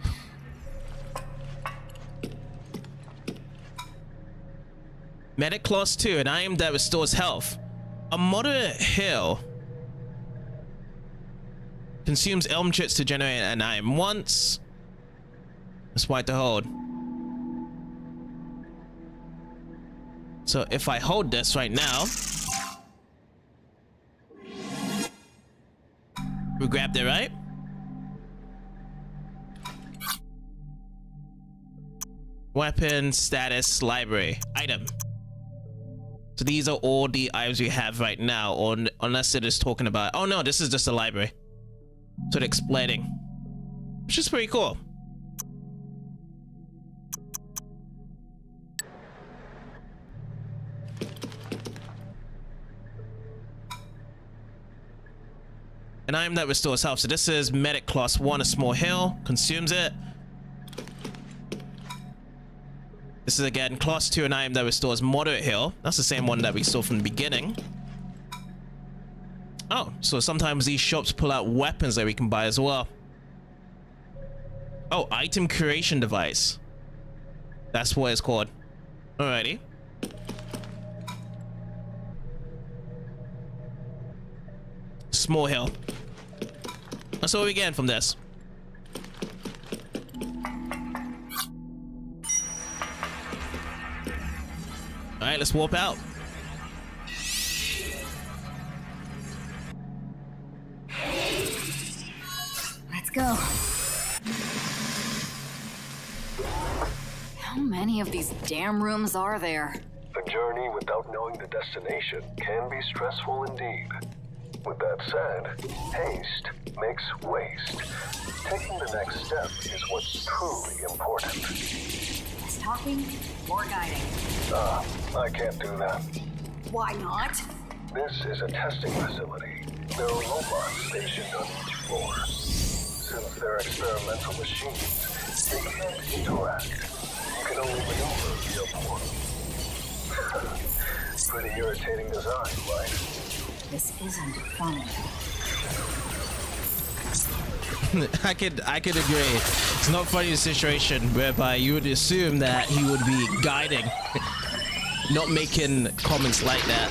Medic class 2, an item that restores health. A moderate heal. Consumes elm chips to generate an item once. Let's wipe to hold. So if I hold this right now, we grabbed it, right? Weapon status library item. So these are all the items we have right now, or unless it is talking about. Oh no, this is just a library. So it's explaining, which is pretty cool. An item that restores health. So this is medic class 1, a small heal, consumes it. This is again class 2, an item that restores moderate heal. That's the same one that we saw from the beginning. Oh, so sometimes these shops pull out weapons that we can buy as well. Oh, item creation device. That's what it's called. Alrighty. Small heal. That's all we get from this. All right, let's warp out. Let's go. How many of these damn rooms are there? A journey without knowing the destination can be stressful indeed. With that said, haste makes waste. Taking the next step is what's truly important. Less talking, more guiding. I can't do that. Why not? This is a testing facility. There are robots stationed on each floor. Since they're experimental machines, they can't interact. You can only maneuver via portal. Pretty irritating design, right? This isn't fun. I could agree. It's not funny, the situation whereby you would assume that he would be guiding, not making comments like that.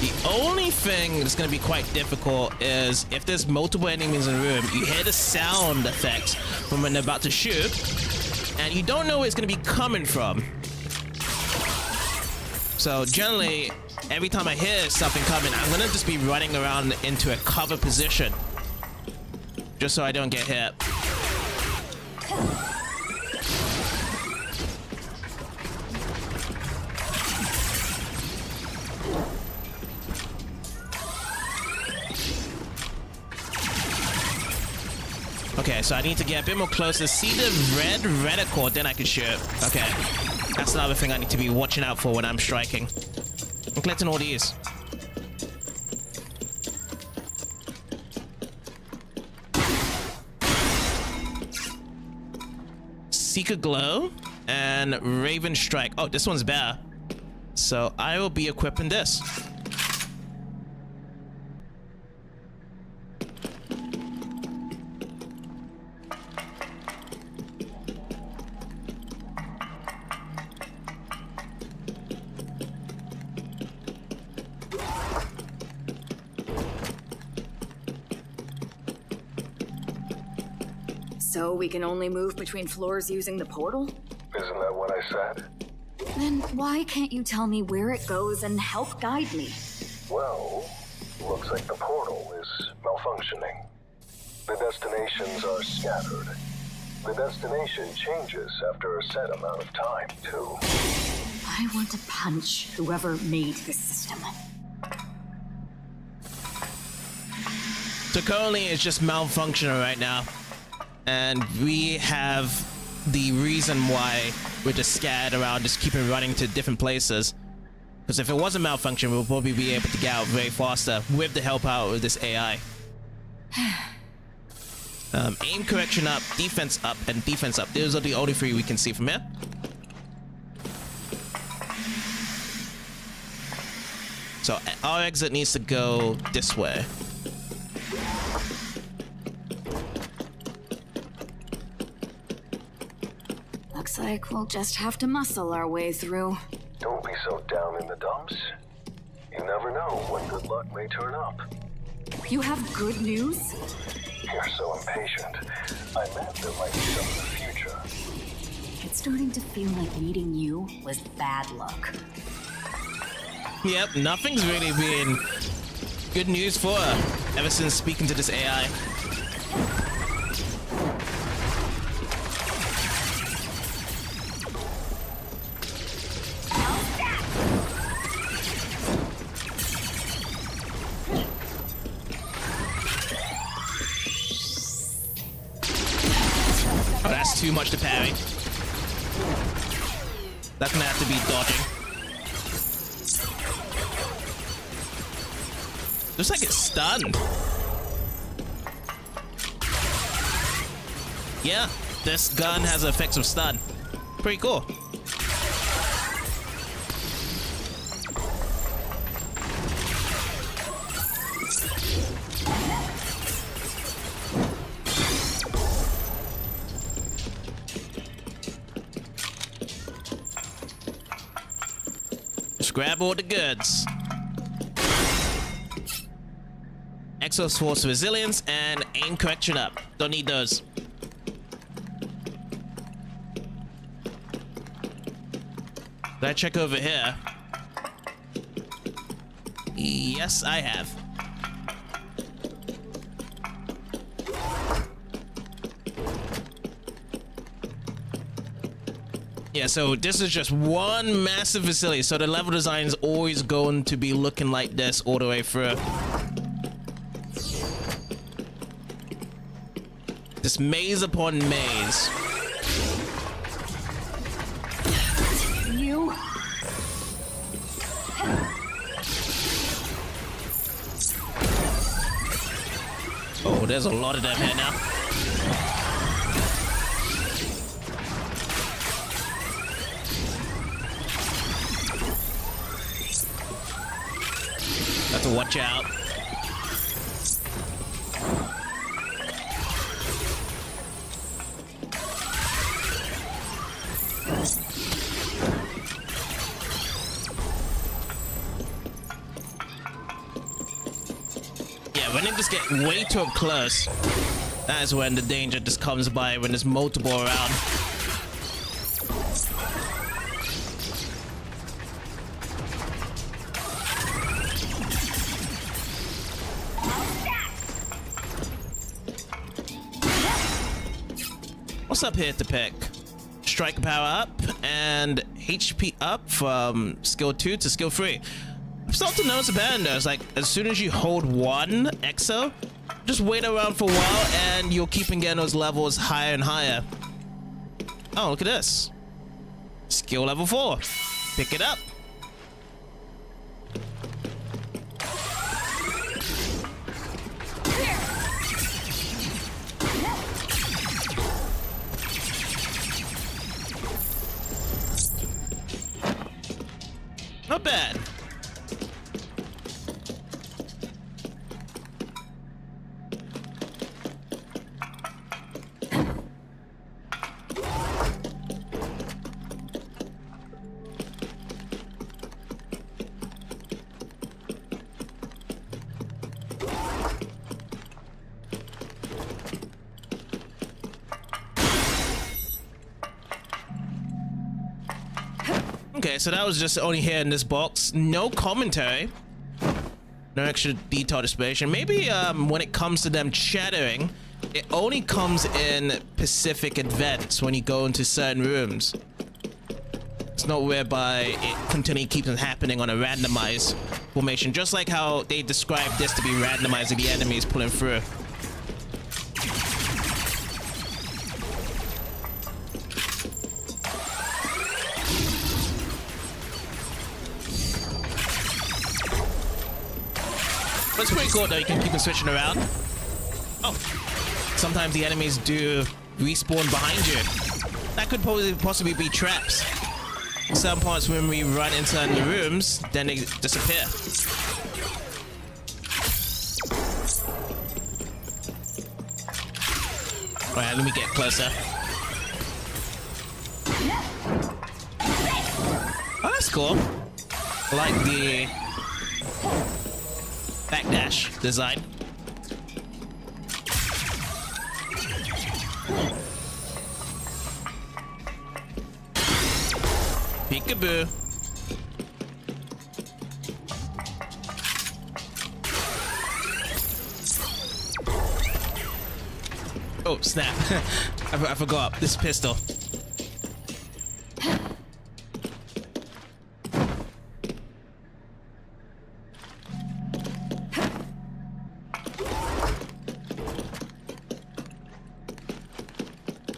The only thing that's going to be quite difficult is if there's multiple enemies in the room, you hear the sound effects from when they're about to shoot, and you don't know where it's going to be coming from. So generally, every time I hear something coming, I'm going to just be running around into a cover position, just so I don't get hit. Okay, so I need to get a bit more closer. See the red reticle, then I can shoot. Okay, that's another thing I need to be watching out for when I'm striking. I'm collecting all these. Seeker Glow and Raven Strike. Oh, this one's better. So I will be equipping this. So we can only move between floors using the portal? Isn't that what I said? Then why can't you tell me where it goes and help guide me? Well, looks like the portal is malfunctioning. The destinations are scattered. The destination changes after a set amount of time, too. I want to punch whoever made this system. So currently it's just malfunctioning right now. And we have the reason why we're just scattered around, just keeping running to different places. Because if it wasn't malfunction, we'll probably be able to get out very faster with the help out of this AI. Aim correction up, and defense up. Those are the only three we can see from here. So our exit needs to go this way. Looks like we'll just have to muscle our way through. Don't be so down in the dumps. You never know when good luck may turn up. You have good news? You're so impatient. I meant there might be some in the future. It's starting to feel like meeting you was bad luck. Yep, nothing's really been good news for her ever since speaking to this AI. Oh, that's too much to parry. That's gonna have to be dodging. Looks like it's stunned. Yeah, this gun has effects of stun. Pretty cool. Just grab all the goods. Exos Force Resilience and aim correction up. Don't need those. Did I check over here? Yes, I have. Yeah, so this is just one massive facility. So the level design is always going to be looking like this all the way through. This maze upon maze. You? Oh, there's a lot of them here now. Have to watch out. Yeah, when it just get way too up close, that is when the danger just comes by, when there's multiple around. What's up here to pick? Strike power up and HP up from skill 2 to skill 3. I've started to notice a pattern though. It's like as soon as you hold one exo, just wait around for a while and you'll keep getting those levels higher and higher. Oh, look at this. Skill level 4. Pick it up. Not bad. Okay, so that was just only here in this box. No commentary. No extra detailed explanation. Maybe when it comes to them chattering, it only comes in specific events when you go into certain rooms. It's not whereby it continually keeps on happening on a randomized formation, just like how they describe this to be randomizing the enemies pulling through. But it's pretty cool though, you can keep on switching around. Oh, sometimes the enemies do respawn behind you. That could possibly be traps. Some parts when we run into the rooms, then they disappear. Alright, let me get closer. Oh, that's cool. I like the backdash design. Peekaboo. Oh, snap. I forgot. This pistol.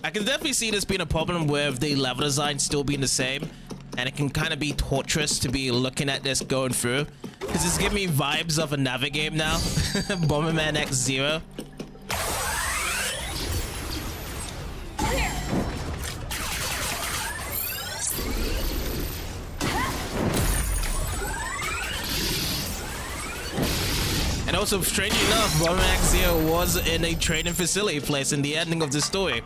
I can definitely see this being a problem with the level design still being the same, and it can kind of be torturous to be looking at this going through, because it's giving me vibes of another game now. Bomberman X-Zero. And also, strangely enough, Bomberman X-Zero was in a training facility place in the ending of the story.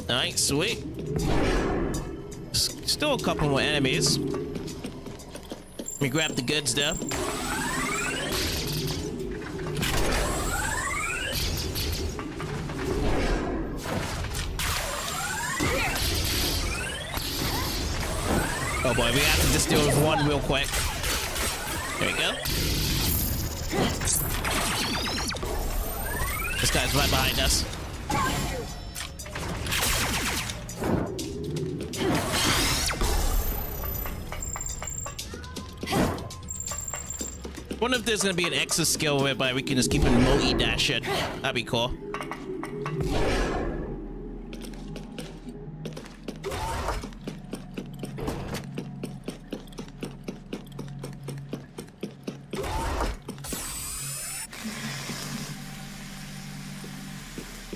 Alright, sweet. Still a couple more enemies. Let me grab the goods though. Oh boy, we have to just deal with one real quick. There we go. This guy's right behind us. I wonder if there's gonna be an extra skill whereby we can just keep a multi-dash it. That'd be cool.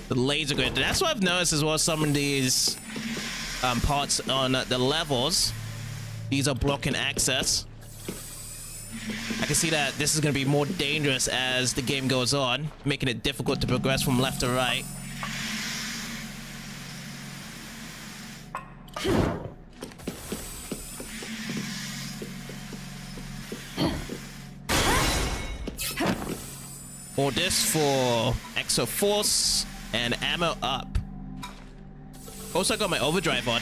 The laser grid. That's what I've noticed as well. Some of these parts on the levels, these are blocking access. I can see that this is going to be more dangerous as the game goes on, making it difficult to progress from left to right. All this for extra force and ammo up. Also, I got my overdrive on.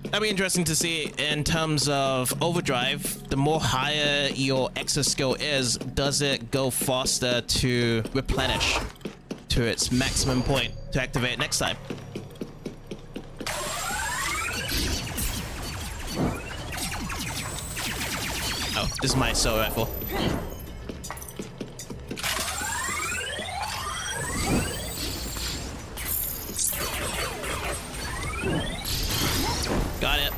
That'd be interesting to see in terms of overdrive. The more higher your extra skill is, does it go faster to replenish to its maximum point to activate next time? This is my assault rifle. Got it.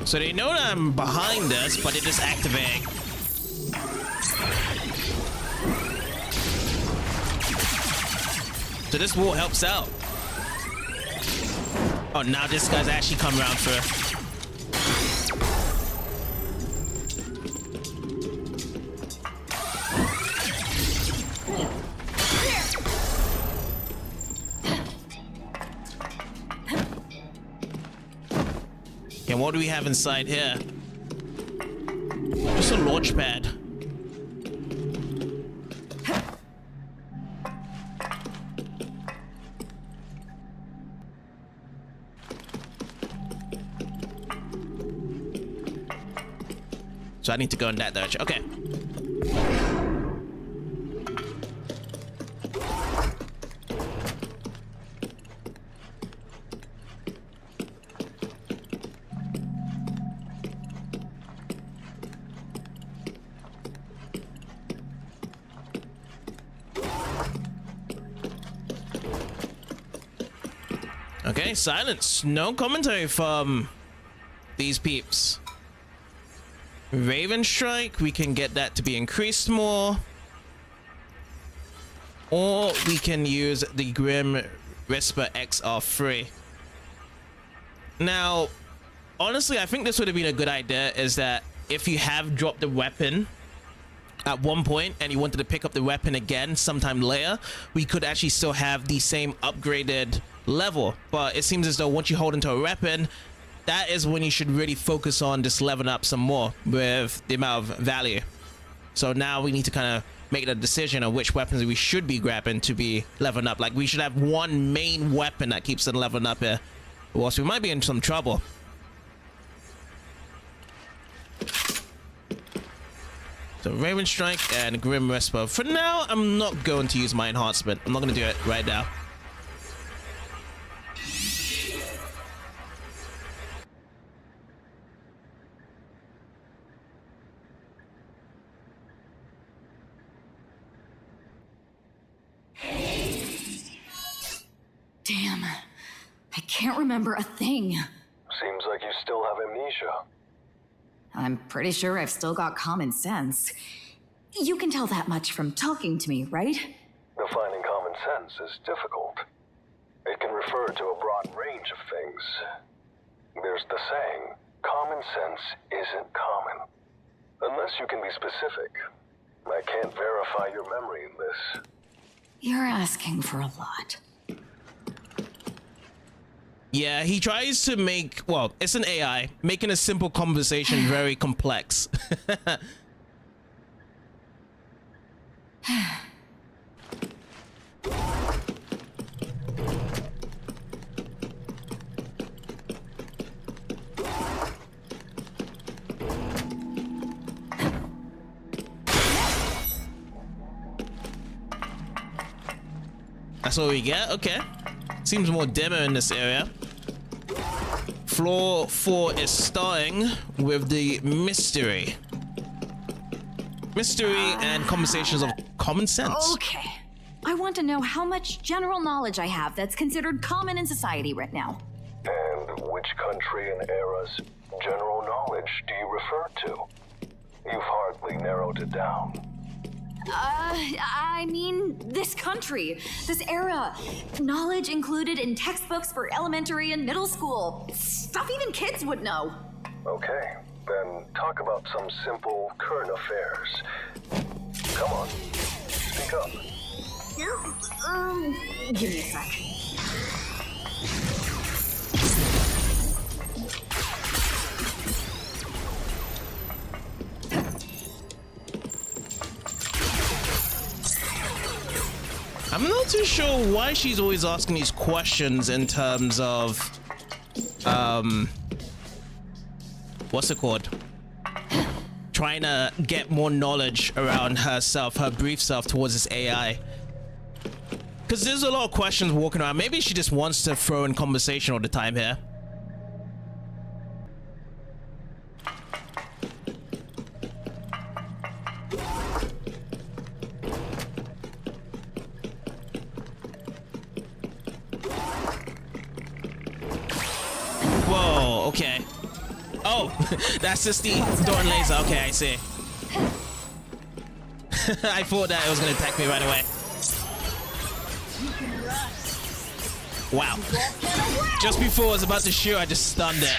So they know that I'm behind this, but it is activating. So this wall helps out. Oh, now this guy's actually come around for... And what do we have inside here? Just a launch pad. So I need to go in that direction. Okay. Okay, silence. No commentary from these peeps. Raven Strike, we can get that to be increased more. Or we can use the Grim Whisper XR3. Now, honestly, I think this would have been a good idea, is that if you have dropped the weapon at one point and you wanted to pick up the weapon again sometime later, we could actually still have the same upgraded level. But it seems as though once you hold into a weapon, that is when you should really focus on just leveling up some more with the amount of value. So now we need to kind of make the decision on which weapons we should be grabbing to be leveling up. Like, we should have one main weapon that keeps them leveling up here, or else we might be in some trouble. So Raven Strike and Grim Whisper. For now, I'm not going to use my enhancement. I'm not going to do it right now. Damn. I can't remember a thing. Seems like you still have amnesia. I'm pretty sure I've still got common sense. You can tell that much from talking to me, right? Defining common sense is difficult. It can refer to a broad range of things. There's the saying, common sense isn't common. Unless you can be specific. I can't verify your memory in this. You're asking for a lot. Yeah, he tries to make, well, it's an AI, making a simple conversation very complex. That's what we get? Okay. Seems more dimmer in this area. Floor 4 is starting with the mystery. Mystery and conversations of common sense. Okay. I want to know how much general knowledge I have that's considered common in society right now. And which country and era's general knowledge do you refer to? You've hardly narrowed it down. I mean, this country, this era. Knowledge included in textbooks for elementary and middle school. Stuff even kids would know. Okay, then talk about some simple current affairs. Come on, speak up. Give me a sec. I'm not too sure why she's always asking these questions in terms of, what's it called? Trying to get more knowledge around herself, her brief self towards this AI. Because there's a lot of questions walking around. Maybe she just wants to throw in conversation all the time here. Whoa, okay. Oh, that's just the Dawn laser. Okay, I see. I thought that it was going to attack me right away. Wow. Just before I was about to shoot, I just stunned it.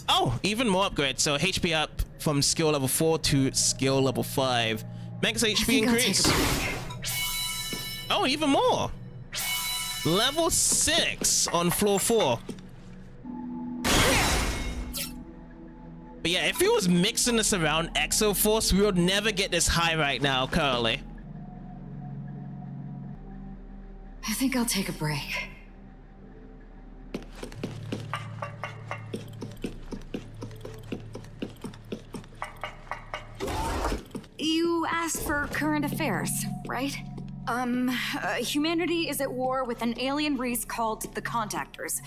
Oh, even more upgrades. So HP up from skill level 4 to skill level 5. Max HP increase. Oh, even more. Level 6 on floor 4. But yeah, if he was mixing this around Exo Force, we would never get this high right now, currently. I think I'll take a break. You asked for current affairs, right? Humanity is at war with an alien race called the Contactors.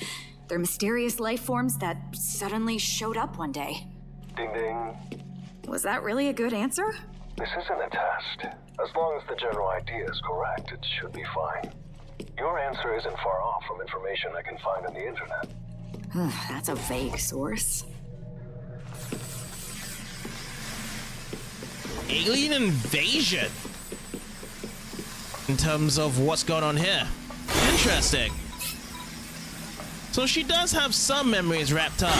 They're mysterious life forms that suddenly showed up one day. Ding ding. Was that really a good answer? This isn't a test. As long as the general idea is correct, it should be fine. Your answer isn't far off from information I can find on the internet. That's a vague source. Alien invasion. In terms of what's going on here. Interesting. So she does have some memories wrapped up,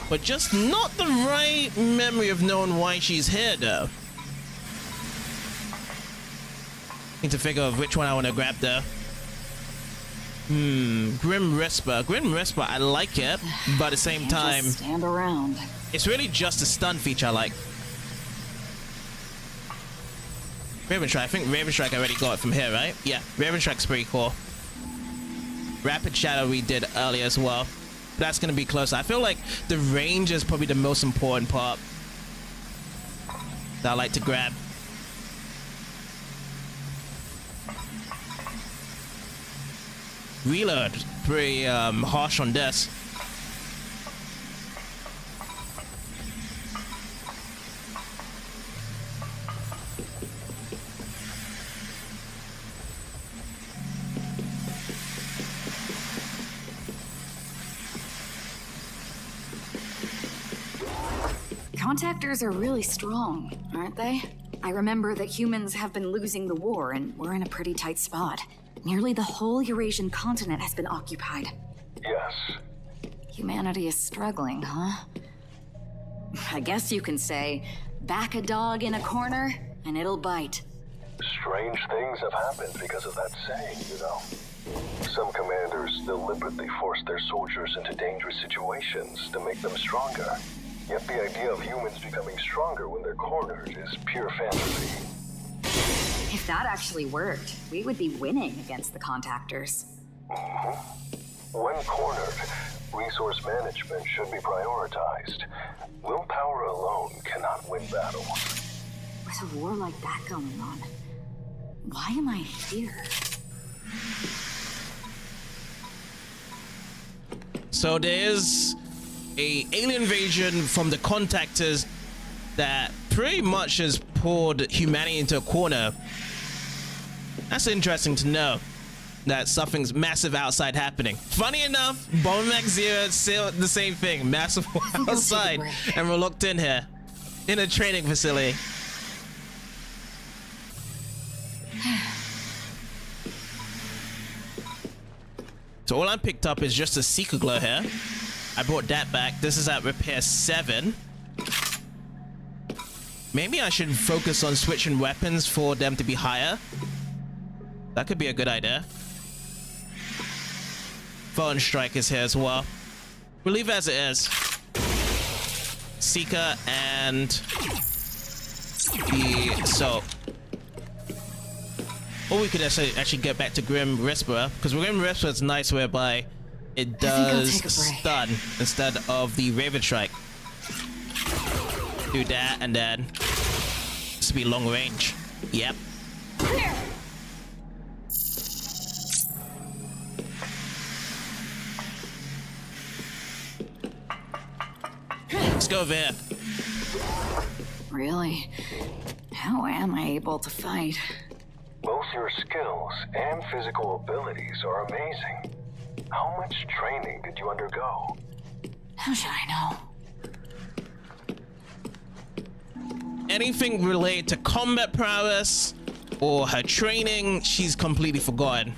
but just not the right memory of knowing why she's here, though. Need to figure out which one I want to grab, though. Grim Whisper. Grim Whisper, I like it, but at the same time, just stand around. It's really just a stun feature I like. Raven Strike. I think Raven Strike I already got it from here, right? Yeah, Raven Strike's pretty cool. Rapid Shadow we did earlier as well. That's gonna be close. I feel like the range is probably the most important part that I like to grab. Reload, pretty harsh on this. Contactors are really strong, aren't they? I remember that humans have been losing the war and we're in a pretty tight spot. Nearly the whole Eurasian continent has been occupied. Yes. Humanity is struggling, huh? I guess you can say, back a dog in a corner and it'll bite. Strange things have happened because of that saying, you know. Some commanders deliberately force their soldiers into dangerous situations to make them stronger. Yet the idea of humans becoming stronger when they're cornered is pure fantasy. If that actually worked, we would be winning against the Contactors. When cornered, resource management should be prioritized. Willpower alone cannot win battles. With a war like that going on, why am I here? So there's a alien invasion from the Contactors that pretty much has pulled humanity into a corner. That's interesting to know that something's massive outside happening. Funny enough, Bomb Max Zero still the same thing. Massive outside, and we're locked in here in a training facility. So all I picked up is just a Seeker Glow here. I brought that back. This is at repair 7. Maybe I should focus on switching weapons for them to be higher. That could be a good idea. Phone Strike is here as well. We'll leave it as it is. Seeker and the so. Or we could actually get back to Grim Whisperer, because Grim Whisperer is nice whereby it does stun instead of the Raven Strike. Do that and then this will be long range. Yep. go over here. Really? How am I able to fight? Both your skills and physical abilities are amazing. How much training did you undergo? How should I know? Anything related to combat prowess or her training, she's completely forgotten.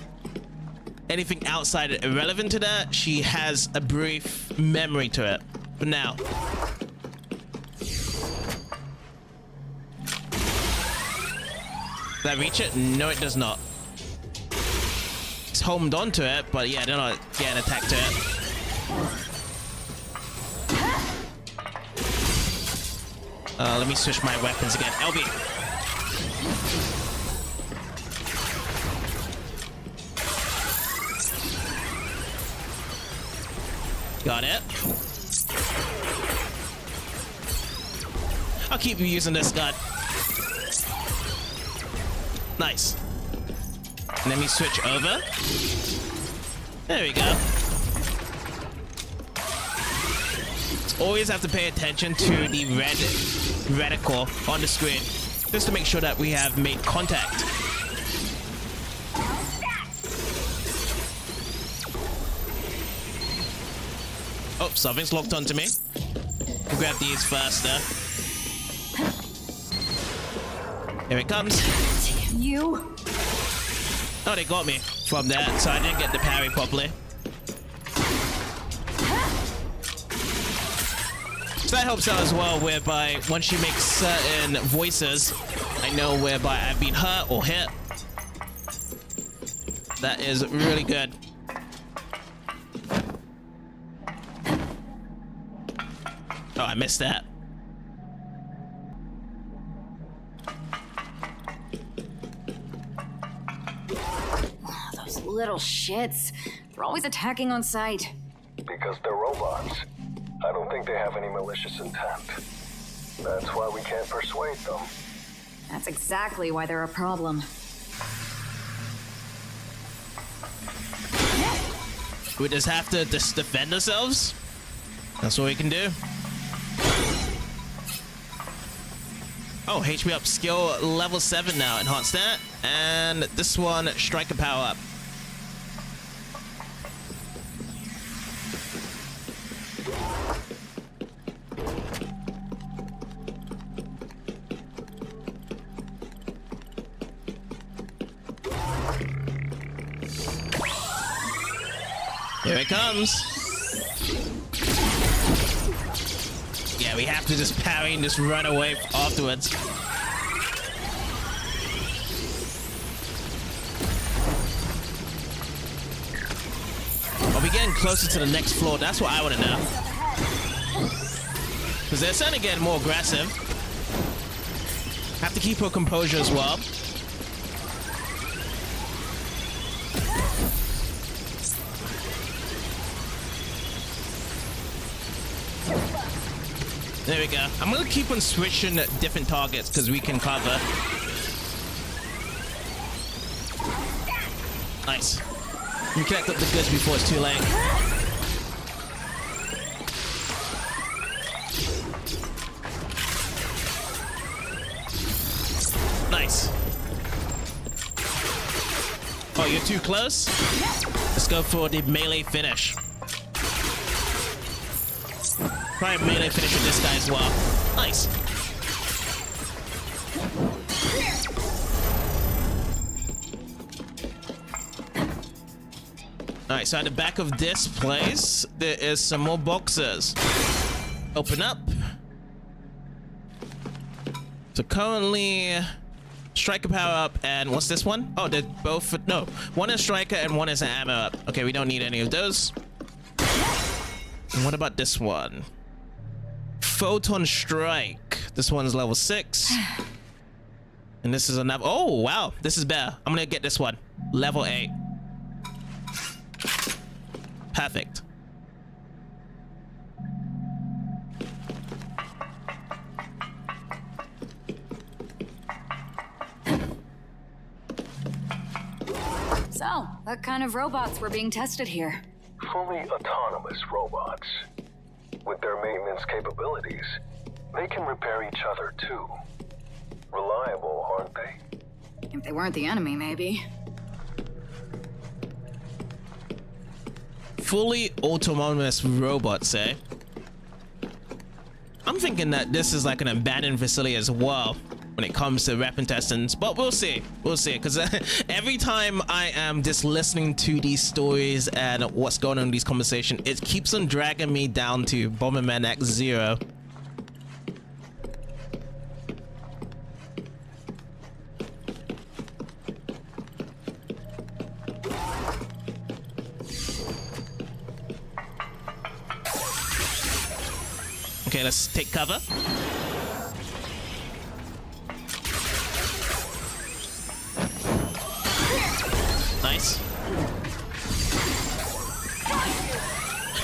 Anything outside irrelevant to that, she has a brief memory to it. For now. Does that reach it? No, it does not. It's homed onto it, but yeah, they're not getting attacked to it. Let me switch my weapons again. LB. Got it. I'll keep using this gun. Nice. And let me switch over. There we go. Always have to pay attention to the red reticle on the screen, just to make sure that we have made contact. Oh, something's locked onto me. We'll grab these first, though. Here it comes. Damn you! Oh, they got me from that, so I didn't get the parry properly. So that helps out as well, whereby once you make certain voices, I know whereby I've been hurt or hit. That is really good. Oh, I missed that. Oh, those little shits. They're always attacking on sight. Because they're robots. I don't think they have any malicious intent. That's why we can't persuade them. That's exactly why they're a problem. We just have to defend ourselves. That's what we can do. Oh, HP up skill level 7 now, enhanced that. And this one, striker power up. Here it comes. Yeah, we have to just parry and just run away afterwards. Are we getting closer to the next floor? That's what I want to know. Because they're starting to get more aggressive. Have to keep her composure as well. There we go. I'm gonna keep on switching different targets because we can cover. Nice. You collect up the goods before it's too late. Nice. Oh, you're too close? Let's go for the melee finish. Probably melee finish with this guy as well. Nice. Alright, so at the back of this place, there is some more boxes. Open up. So currently, striker power up, and what's this one? Oh, they're both, no. One is striker and one is an ammo up. Okay, we don't need any of those. And what about this one? Photon Strike. This one's level 6. And this is another. Oh, wow. This is better. I'm going to get this one. Level 8. Perfect. So, what kind of robots were being tested here? Fully autonomous robots. With their maintenance capabilities, they can repair each other too. Reliable, aren't they? If they weren't the enemy, maybe. Fully autonomous robots, eh? I'm thinking that this is like an abandoned facility as well when it comes to rep intestines, but we'll see. We'll see, because every time I am just listening to these stories and what's going on in these conversations, it keeps on dragging me down to Bomberman X-Zero. Okay, let's take cover. Nice.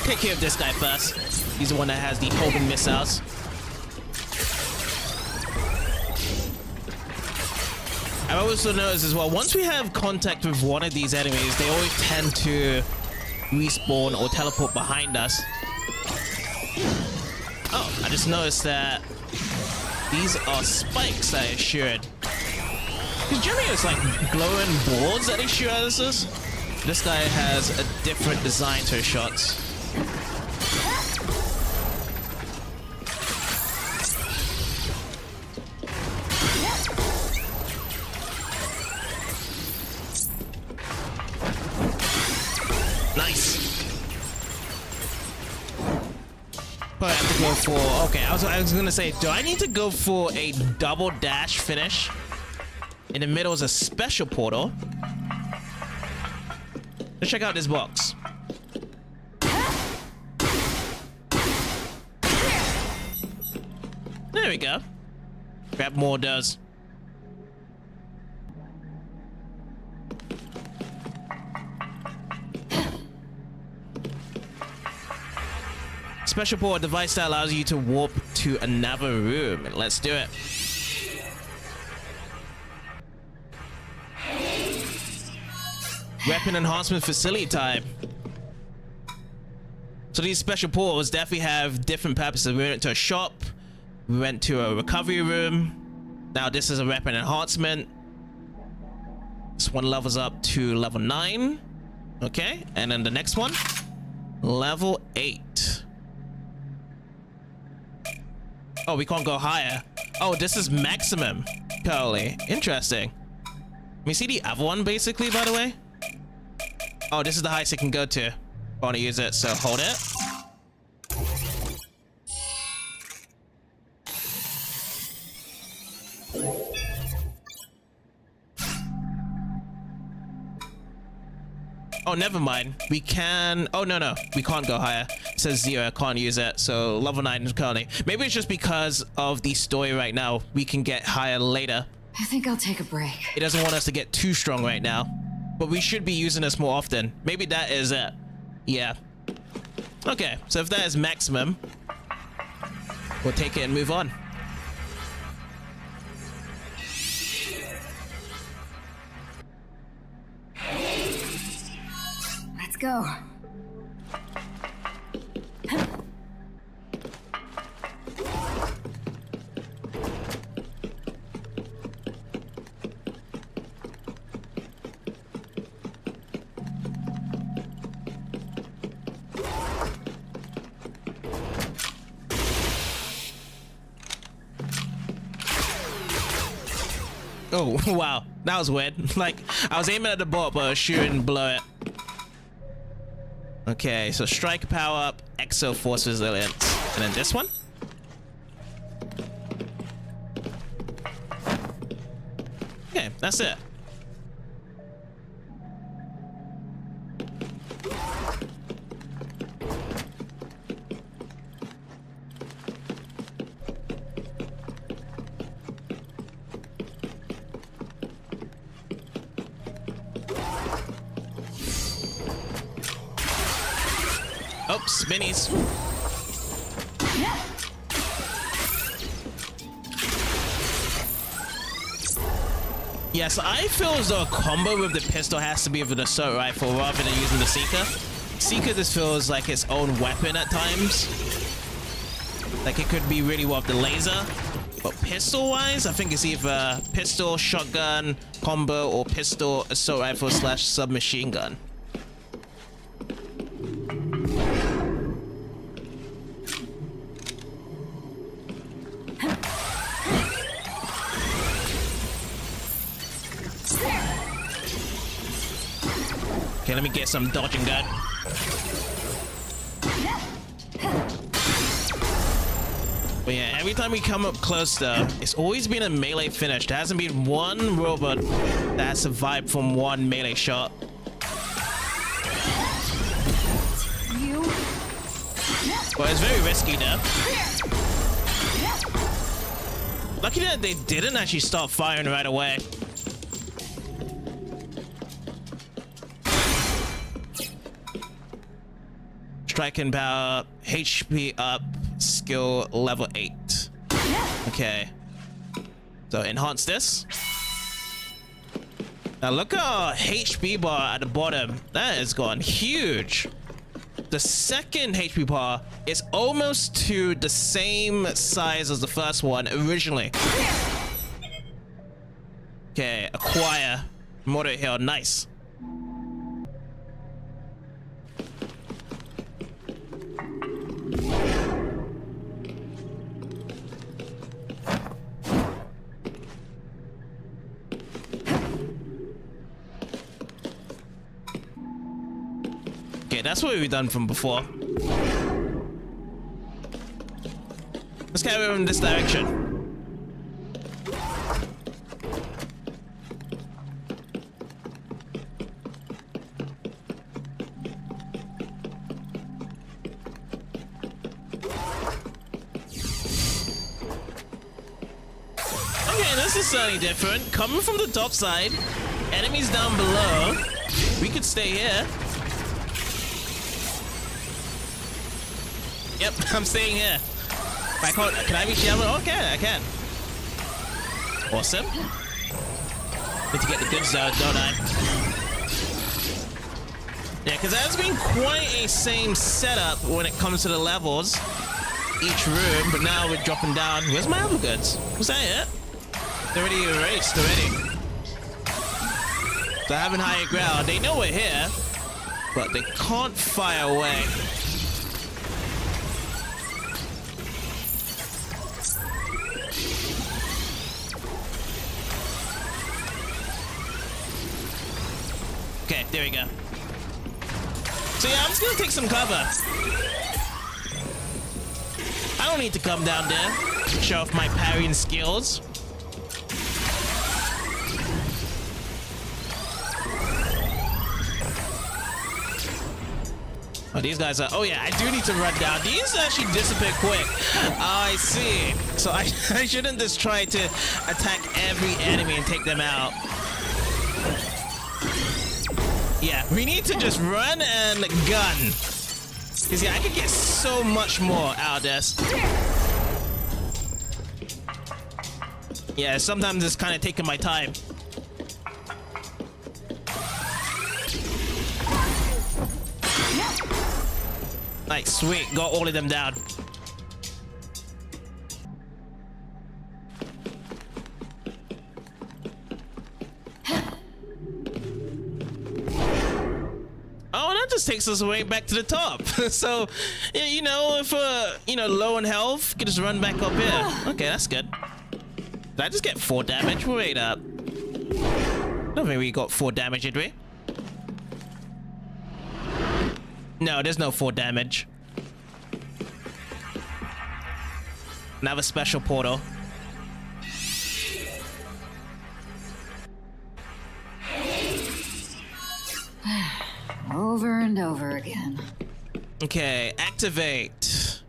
Take care of this guy first. He's the one that has the homing missiles. I also noticed as well, once we have contact with one of these enemies, they always tend to respawn or teleport behind us. Oh, I just noticed that these are spikes that I assured. Because generally it's like glowing boards that they shoot at us. This guy has a different design to his shots. Nice. But I have to go for... Okay, I was gonna say, do I need to go for a double dash finish? In the middle is a special portal. Let's check out this box. There we go. Grab more of those. Special portal device that allows you to warp to another room. Let's do it. Weapon enhancement facility time. So these special portals definitely have different purposes. We went to a shop, we went to a recovery room. Now this is a weapon enhancement. This one levels up to level 9. Okay, and then the next one, level 8. Oh, we can't go higher. Oh, this is maximum. Curly. Interesting. Let me see the other one basically, by the way. Oh, this is the highest it can go to. I want to use it, so hold it. Oh, never mind. We can... Oh, no. We can't go higher. It says 0. I can't use it. So level 9 is currently. Maybe it's just because of the story right now. We can get higher later. I think I'll take a break. It doesn't want us to get too strong right now. But we should be using this more often. Maybe that is it. Yeah. Okay, so if that is maximum, we'll take it and move on. Let's go. Oh, wow. That was weird. Like, I was aiming at the bot, but I was shooting below it. Okay, so strike power up, exo force resilience. And then this one? Okay, that's it. Oh, spinnies. Yes, I feel as though a combo with the pistol has to be with an assault rifle rather than using the Seeker. Seeker just feels like its own weapon at times. Like it could be really well with the laser. But pistol-wise, I think it's either pistol, shotgun, combo, or pistol, assault rifle / submachine gun. Okay, let me get some dodging gun. But yeah, every time we come up close though, it's always been a melee finish. There hasn't been one robot that has survived from one melee shot. But it's very risky though. Lucky that they didn't actually start firing right away. Striking power, HP up, skill level 8. Okay. So enhance this. Now look at our HP bar at the bottom. That has gone huge. The second HP bar is almost to the same size as the first one originally. Okay, acquire. Motor Hill, nice. Okay, that's what we've done from before. Let's carry on in this direction. Okay, this is certainly different. Coming from the top side, enemies down below. We could stay here. Yep, I'm staying here. Can I reach the other? Okay, I can. Awesome. Need to get the goods though, don't I? Yeah, because that's been quite a same setup when it comes to the levels. Each room, but now we're dropping down. Where's my other goods? Was that it? They're already erased already. They're having higher ground. They know we're here, but they can't fire away. Okay, there we go. So yeah, I'm just gonna take some cover. I don't need to come down there to show off my parrying skills. Oh, these guys are... Oh yeah, I do need to run down. These actually disappear quick. Oh, I see. So I shouldn't just try to attack every enemy and take them out. Yeah, we need to just run and gun. Because yeah, I could get so much more out of this. Yeah, sometimes it's kind of taking my time. Nice, sweet, got all of them down. Oh, that just takes us way back to the top. So, you know, if you know, low in health, you can just run back up here. Okay, that's good. Did I just get 4 damage? Wait up. I don't think we got 4 damage, did we? No, there's no 4 damage. Another special portal. Over and over again. Okay, activate.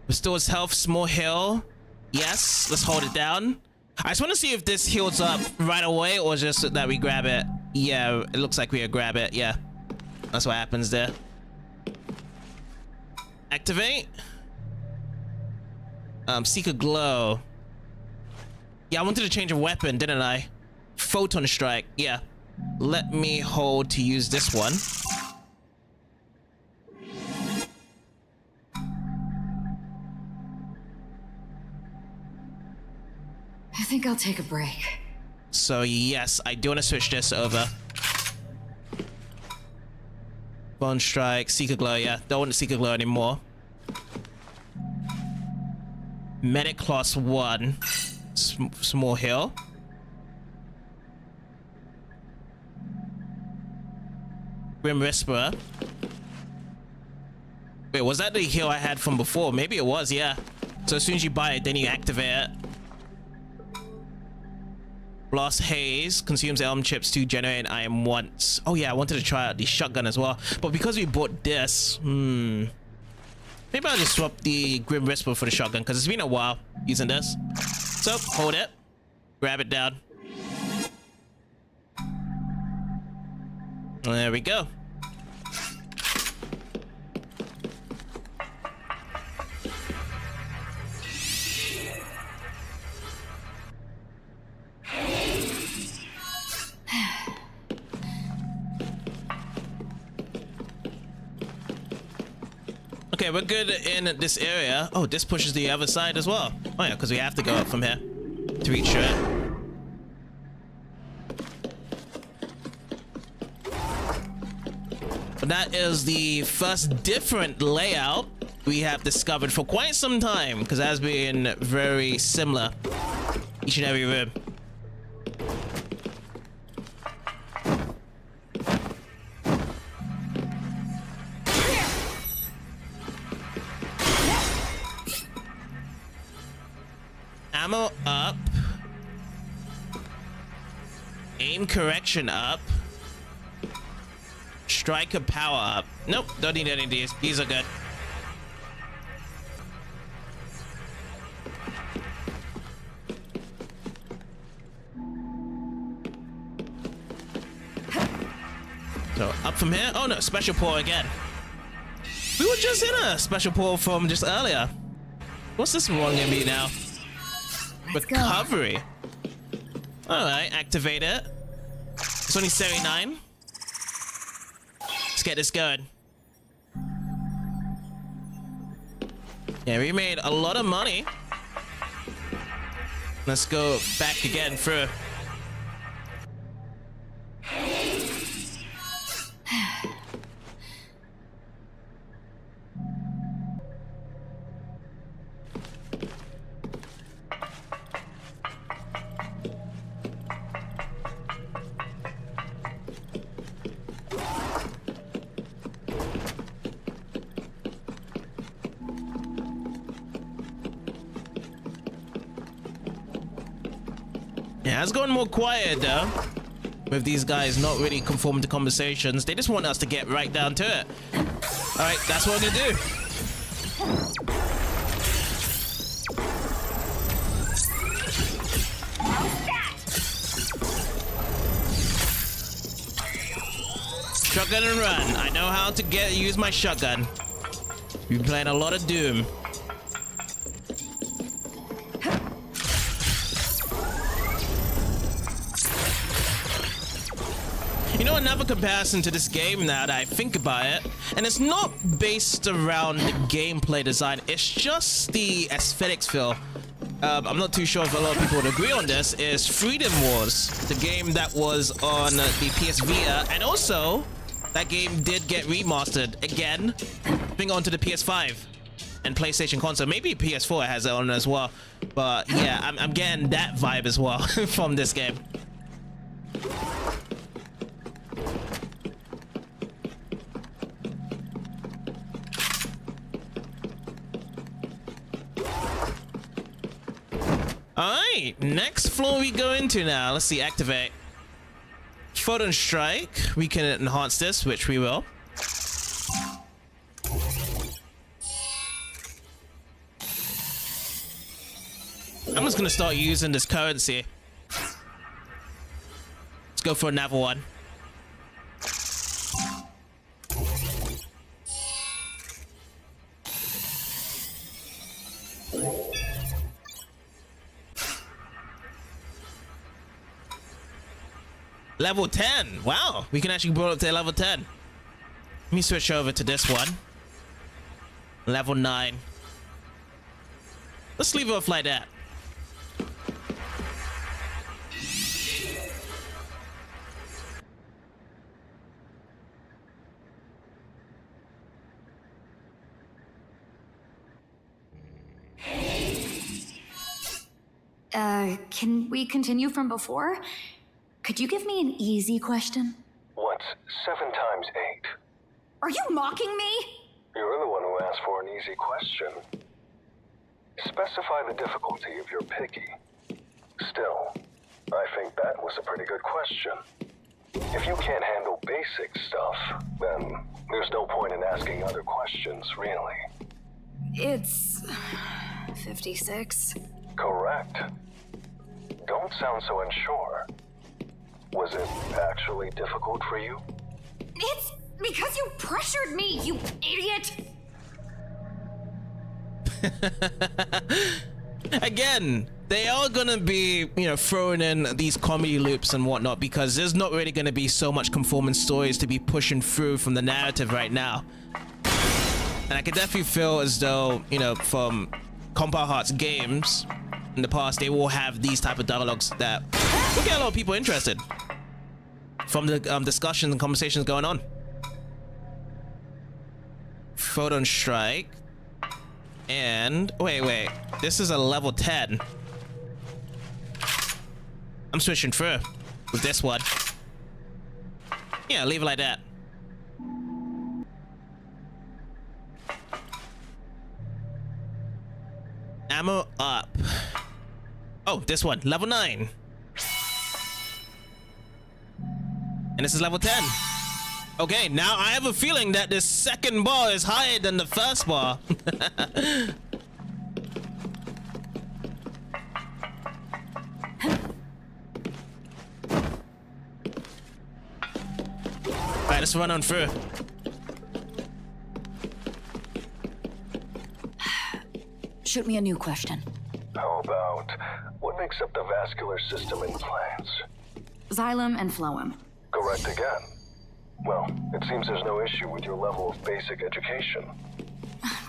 Restores health, small heal. Yes, let's hold it down. I just want to see if this heals up right away or just that we grab it. Yeah, it looks like we grab it. Yeah, that's what happens there. Activate. Seek a glow. Yeah, I wanted to change a weapon, didn't I? Photon strike. Yeah. Let me hold to use this one. think I'll take a break. So yes, I do want to switch this over. Bone Strike, Seeker Glow, yeah. Don't want the Seeker Glow anymore. Medic class 1. Small heal. Grim Whisperer. Wait, was that the heal I had from before? Maybe it was, yeah. So as soon as you buy it, then you activate it. Blast Haze consumes elm chips to generate iron once. Oh yeah, I wanted to try out the shotgun as well. But because we bought this, maybe I'll just swap the Grim Whisper for the shotgun because it's been a while using this. So, hold it. Grab it down. There we go. Okay, we're good in this area. Oh, this pushes the other side as well. Oh yeah, because we have to go up from here to reach it. But that is the first different layout we have discovered for quite some time, because it has been very similar each and every room. Ammo up. Aim correction up. Striker power up. Nope, don't need any of these. These are good. So up from here. Oh no, special pull again. We were just in a special pull from just earlier. What's this one gonna be now? Recovery. Alright, activate it. It's only 79. Let's get this going. Yeah, we made a lot of money. Let's go back again through. Yeah, it's going more quiet though. With these guys not really conforming to conversations. They just want us to get right down to it. Alright, that's what we're gonna do. Shotgun and run. I know how to use my shotgun. We've been playing a lot of Doom. You know, another comparison to this game now that I think about it, and it's not based around the gameplay design, it's just the aesthetics feel. I'm not too sure if a lot of people would agree on this, is Freedom Wars, the game that was on the PS Vita, and also that game did get remastered again, being onto the PS5 and PlayStation console. Maybe PS4 has it on as well, but yeah, I'm getting that vibe as well from this game. Alright, next floor we go into now. Let's see, activate. Photon Strike. We can enhance this, which we will. I'm just gonna start using this currency. Let's go for another one. Level 10. Wow, we can actually go up to level 10. Let me switch over to this one. Level 9. Let's leave it off like that. Can we continue from before? Could you give me an easy question? What's 7 times 8? Are you mocking me? You're the one who asked for an easy question. Specify the difficulty if you're picky. Still, I think that was a pretty good question. If you can't handle basic stuff, then there's no point in asking other questions, really. It's 56. Correct. Don't sound so unsure. Was it actually difficult for you? It's because you pressured me, you idiot! Again, they are gonna be, throwing in these comedy loops and whatnot because there's not really gonna be so much conformance stories to be pushing through from the narrative right now. And I could definitely feel as though, from Compile Heart's games in the past, they will have these type of dialogues that will get a lot of people interested from the discussions and conversations going on. Photon Strike. And wait, this is a level 10. I'm switching through with this one. Yeah, leave it like that. Ammo up. Oh, this one, level 9. And this is level 10. Okay, now I have a feeling that this second bar is higher than the first bar. Alright, let's run on through. Shoot me a new question. How about, what makes up the vascular system in plants? Xylem and phloem. Correct again. Well, it seems there's no issue with your level of basic education.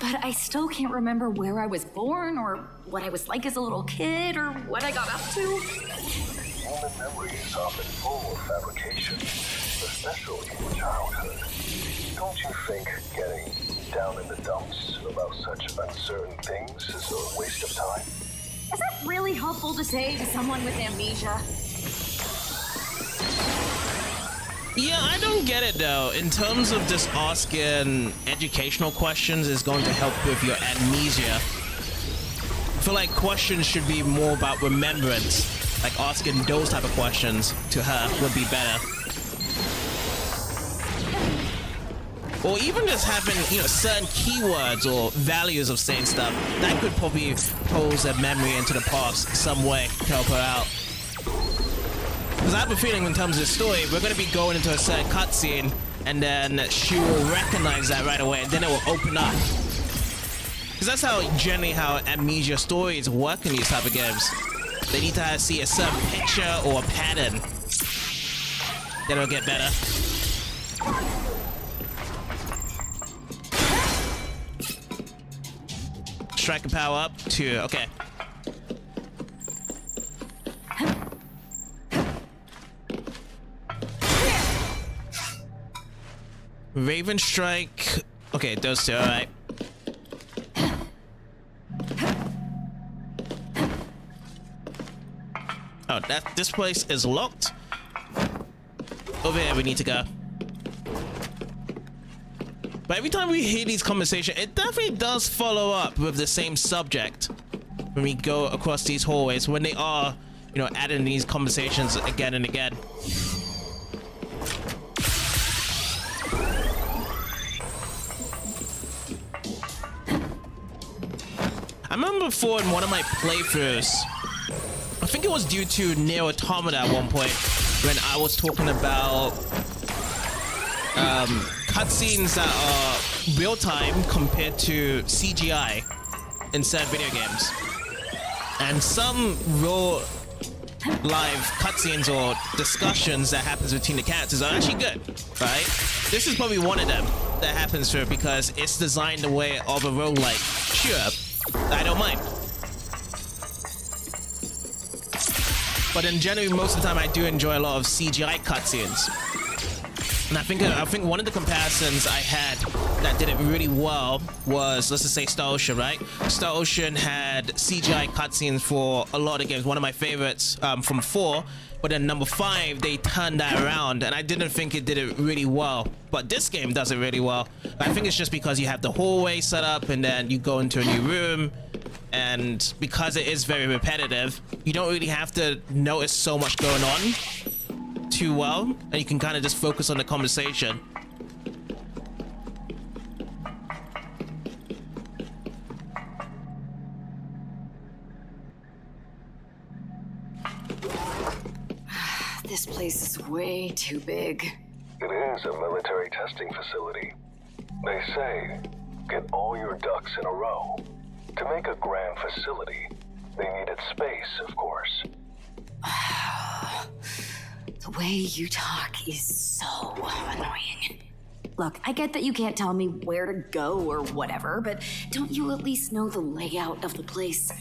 But I still can't remember where I was born, or what I was like as a little kid, or what I got up to. Human memory is often full of fabrication, especially in childhood. Don't you think getting down in the dumps about such uncertain things is a waste of time? Is that really helpful to say to someone with amnesia? Yeah, I don't get it though. In terms of just asking educational questions is going to help with your amnesia. I feel like questions should be more about remembrance. Like asking those type of questions to her would be better. Or even just having, certain keywords or values of saying stuff. That could probably pose a memory into the past some way to help her out. Because I have a feeling in terms of the story, we're going to be going into a certain cutscene and then she will recognize that right away and then it will open up. Because that's generally how amnesia stories work in these type of games. They need to see a certain picture or a pattern. Then it'll get better. Striker power up to, okay. Raven Strike. Okay, those two, alright. Oh, this place is locked. Over here we need to go. But every time we hear these conversations, it definitely does follow up with the same subject when we go across these hallways, when they are, adding these conversations again and again. I remember before in one of my playthroughs, I think it was due to Nier Automata at one point, when I was talking about cutscenes that are real-time compared to CGI in certain video games. And some real live cutscenes or discussions that happens between the characters are actually good, right? This is probably one of them that happens here because it's designed the way of a roguelike. Sure, I don't mind. But in general, most of the time I do enjoy a lot of CGI cutscenes. And I think one of the comparisons I had that did it really well was, let's just say, Star Ocean, right? Star Ocean had CGI cutscenes for a lot of games. One of my favorites from 4, but then number 5 they turned that around, and I didn't think it did it really well. But this game does it really well. I think it's just because you have the hallway set up, and then you go into a new room, and because it is very repetitive, you don't really have to notice so much going on too well, and you can kind of just focus on the conversation. This place is way too big. It is a military testing facility. They say, get all your ducks in a row. To make a grand facility, they needed space, of course. The way you talk is so annoying. Look, I get that you can't tell me where to go or whatever, but don't you at least know the layout of the place?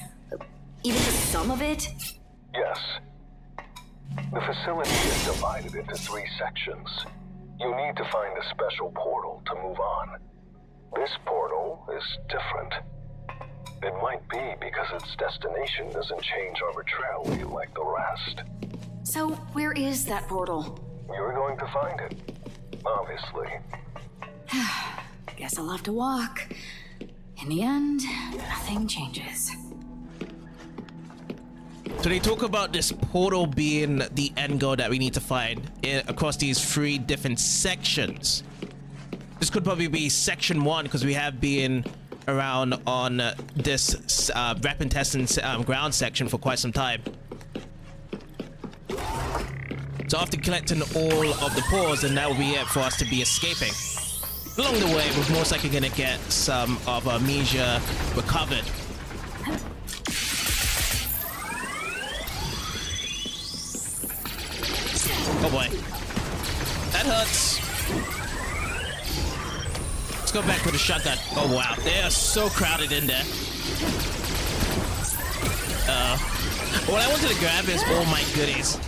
Even just some of it? Yes. The facility is divided into 3 sections. You need to find a special portal to move on. This portal is different. It might be because its destination doesn't change arbitrarily like the rest. So, where is that portal? You're going to find it, obviously. Guess I'll have to walk. In the end, nothing changes. So they talk about this portal being the end goal that we need to find across these 3 different sections. This could probably be section 1 because we have been around on this rep and test and ground section for quite some time. So after collecting all of the paws, then that will be it for us to be escaping. Along the way, we're most likely going to get some of our amnesia recovered. Oh boy. That hurts. Let's go back with a shotgun. Oh wow, they are so crowded in there. What I wanted to grab is all my goodies.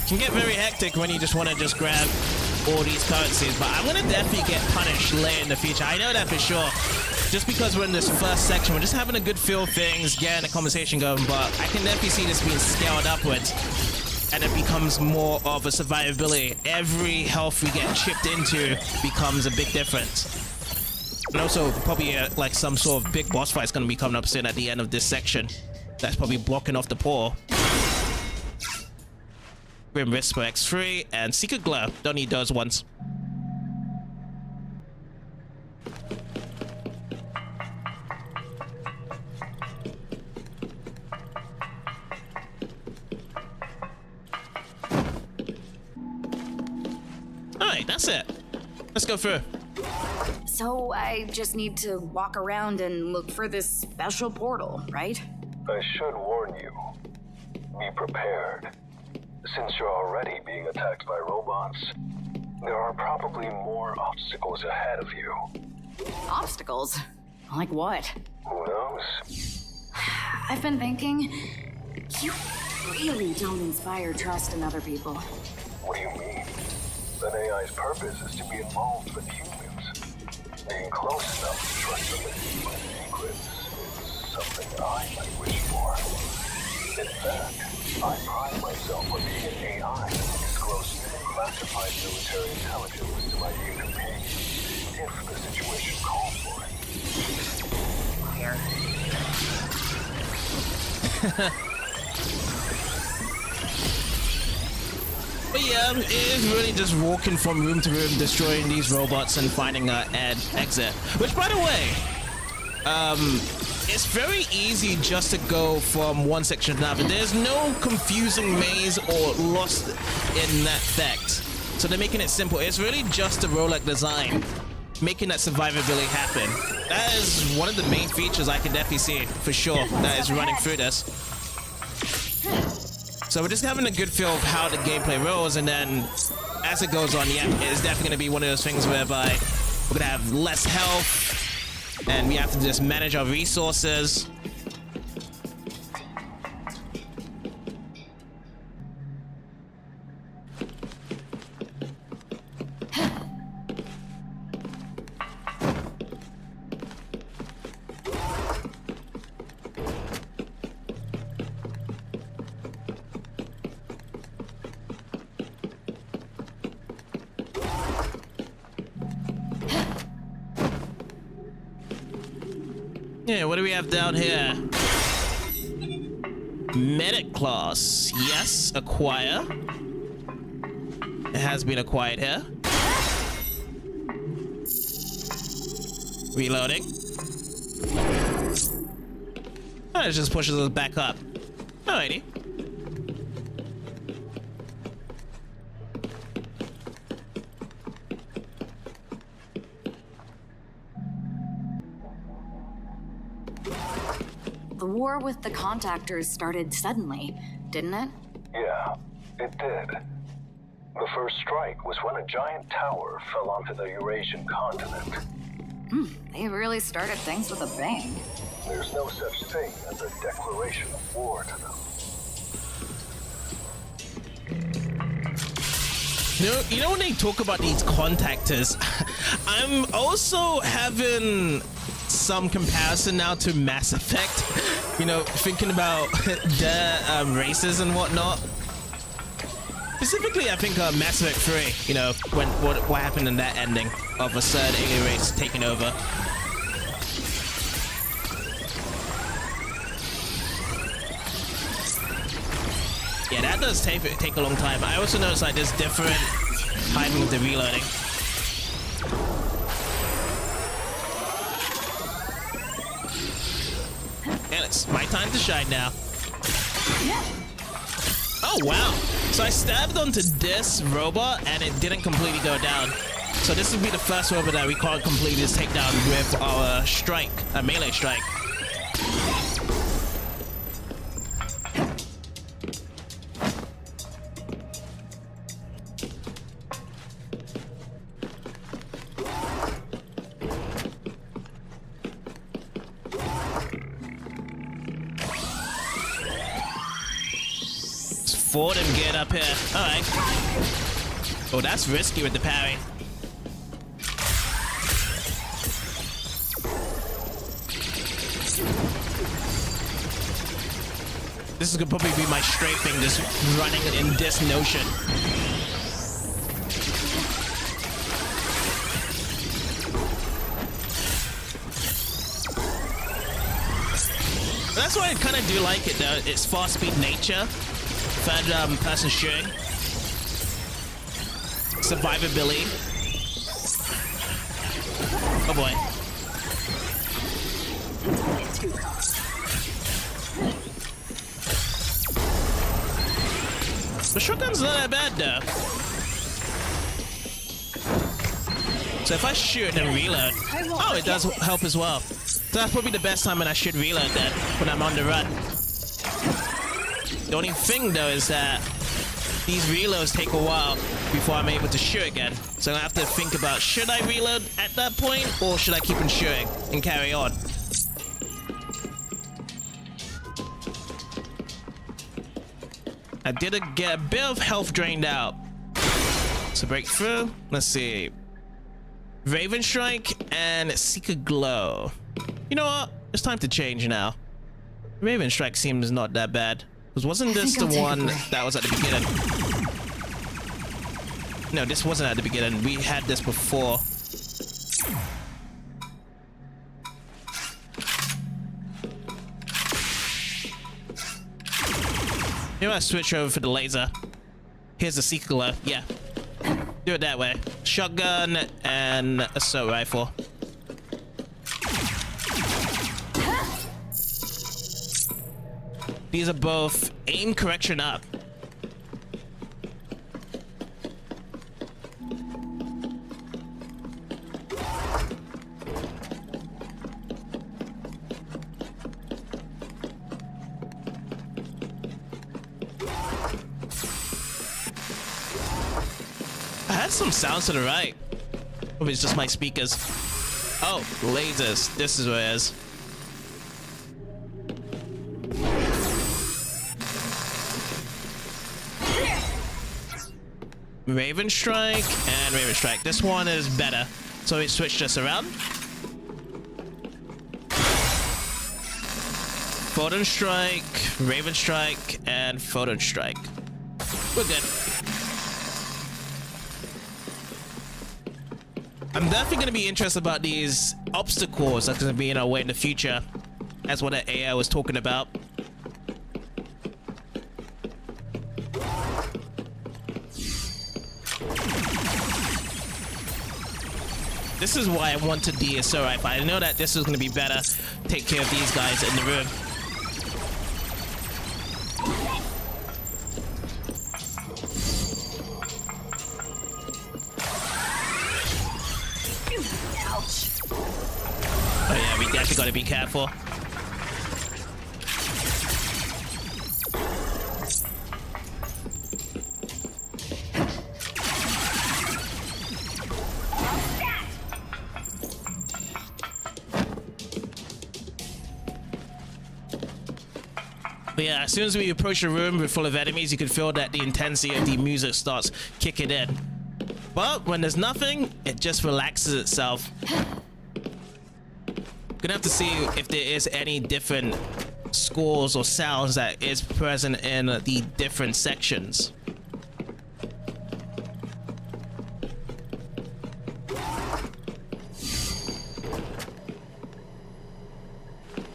Can get very hectic when you just want to just grab all these currencies, but I'm gonna definitely get punished later in the future. I know that for sure. Just because we're in this first section, we're just having a good feel of things, getting a conversation going, but I can definitely see this being scaled upwards, and it becomes more of a survivability. Every health we get chipped into becomes a big difference. And also, probably like some sort of big boss fight is gonna be coming up soon at the end of this section. That's probably blocking off the portal. Grim Whisper for X3 and Secret Glow. Don't need those ones. Alright, that's it. Let's go through. So I just need to walk around and look for this special portal, right? I should warn you. Be prepared. Since you're already being attacked by robots, there are probably more obstacles ahead of you. Obstacles? Like what? Who knows? I've been thinking, you really don't inspire trust in other people. What do you mean? An AI's purpose is to be involved with humans. Being close enough to trust them with human secrets is something I might wish for. In fact, I pride myself on being an AI that discloses classified military intelligence to my new companion, if the situation calls for it. Here. But yeah, it is really just walking from room to room, destroying these robots and finding an exit. Which, by the way, it's very easy just to go from one section to another. There's no confusing maze or lost in that fact. So they're making it simple. It's really just the roguelike design, making that survivability happen. That is one of the main features I can definitely see, for sure, that is running through this. So we're just having a good feel of how the gameplay rolls, and then as it goes on, yeah, it's definitely going to be one of those things whereby we're going to have less health, and we have to just manage our resources. Yeah, what do we have down here? Medic class. Yes, acquire. It has been acquired here. Reloading. Oh, it just pushes us back up. Alrighty. The war with the contactors started suddenly, didn't it? Yeah, it did. The first strike was when a giant tower fell onto the Eurasian continent. They really started things with a bang. There's no such thing as a declaration of war to them. You know when they talk about these contactors, I'm also having some comparison now to Mass Effect. You know, thinking about the races and whatnot. Specifically, I think Mass Effect 3. You know, what happened in that ending of a third alien race taking over. Yeah, that does take a long time. I also noticed like there's different timing of the reloading. And it's my time to shine now. Oh wow! So I stabbed onto this robot and it didn't completely go down. So this would be the first robot that we can't completely just take down with our strike, a melee strike. Ford and get up here. Alright. Oh, that's risky with the parry. This is gonna probably be my strafing, just running in this notion. That's why I kind of do like it though. It's fast speed nature. Third person shooting. Survivability. Oh boy. The shotgun's not that bad though. So if I shoot and reload, oh, it does help as well. So that's probably the best time when I should reload then, when I'm on the run. The only thing though is that these reloads take a while before I'm able to shoot again. So I have to think about, should I reload at that point or should I keep on shooting and carry on? I did get a bit of health drained out. So break through. Let's see. Raven Strike and Seeker Glow. You know what? It's time to change now. Raven Strike seems not that bad. Because wasn't this the one that was at the beginning? No, this wasn't at the beginning. We had this before. Maybe I switch over for the laser. Here's the Seeker Glow. Yeah. Do it that way. Shotgun and assault rifle. These are both aim correction up. I had some sounds to the right. Or it's just my speakers. Oh, lasers. This is where it is. Raven Strike and Raven Strike. This one is better. So we switch this around. Photon Strike, Raven Strike, and Photon Strike. We're good. I'm definitely going to be interested about these obstacles that are going to be in our way in the future. That's what the AI was talking about. This is why I wanted the assault rifle. I know that this is going to be better. Take care of these guys in the room. Oh yeah, we definitely got to be careful. But yeah, as soon as we approach a room full of enemies, you can feel that the intensity of the music starts kicking in. But when there's nothing, it just relaxes itself. Gonna have to see if there is any different scores or sounds that is present in the different sections.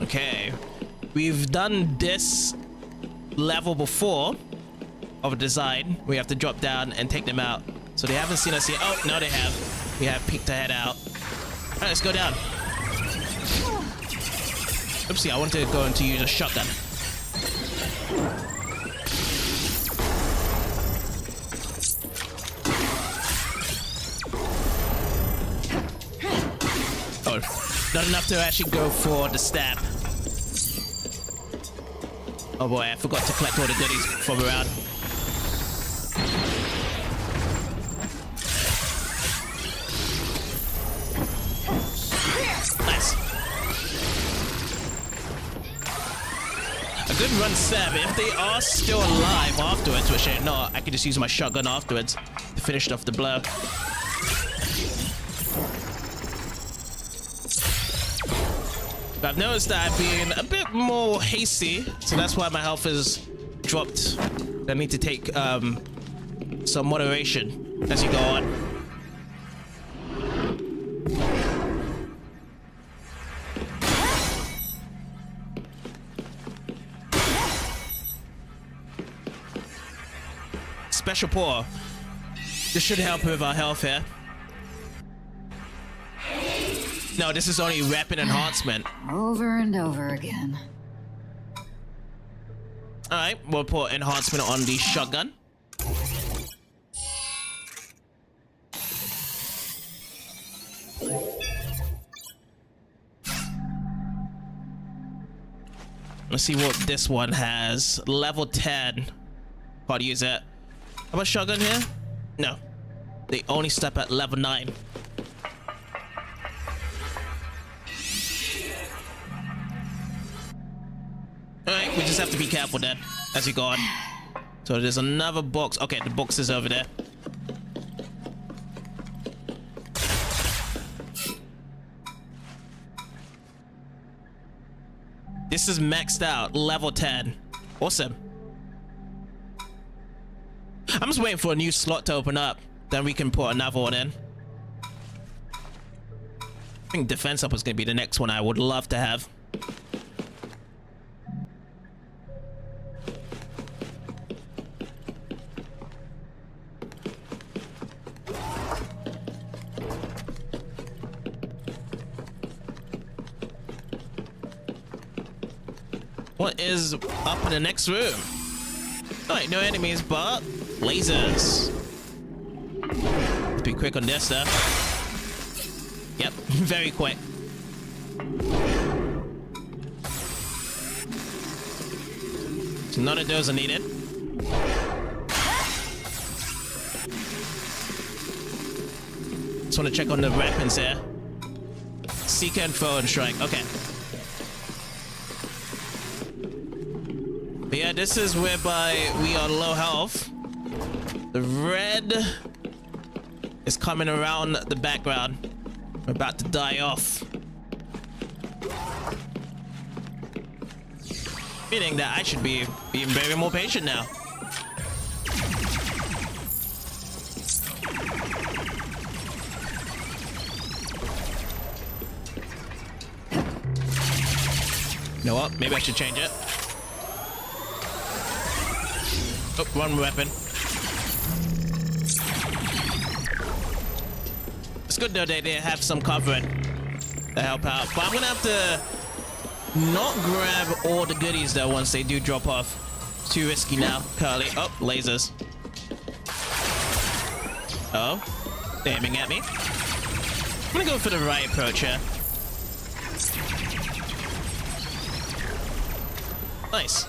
Okay, we've done this level before of a design. We have to drop down and take them out. So they haven't seen us yet. Oh, no, they have. We have peeked our head out. All right, let's go down. Oopsie, I wanted to go into use a shotgun. Oh, not enough to actually go for the stab. Oh boy, I forgot to collect all the goodies from around. Nice. A good run stab. If they are still alive afterwards, which they're not, I can just use my shotgun afterwards to finish off the blow. But I've noticed that I've been a bit more hasty, so that's why my health has dropped. I need to take some moderation as you go on. Special paw. This should help with our health here. No, this is only rapid enhancement. Over and over again. Alright, we'll put enhancement on the shotgun. Let's see what this one has. Level 10. How to use it. How about shotgun here? No. They only stop at level 9. Alright, we just have to be careful then as you go on. So there's another box. Okay, the box is over there. This is maxed out, level 10. Awesome. I'm just waiting for a new slot to open up. Then we can put another one in. I think defense up is going to be the next one I would love to have. What is up in the next room? Alright, no enemies, but lasers. Let's be quick on this stuff. Yep, very quick. So none of those are needed. Just want to check on the weapons here. Seeker and Foe and Strike. Okay. But yeah, this is whereby we are low health. The red is coming around the background. We're about to die off. Meaning that I should be being very more patient now. You know what? Maybe I should change it. Oh, wrong weapon. It's good though they have some covering to help out. But I'm gonna have to not grab all the goodies though once they do drop off. It's too risky now, Curly. Oh, lasers. Oh, they're aiming at me. I'm gonna go for the right approach here. Nice.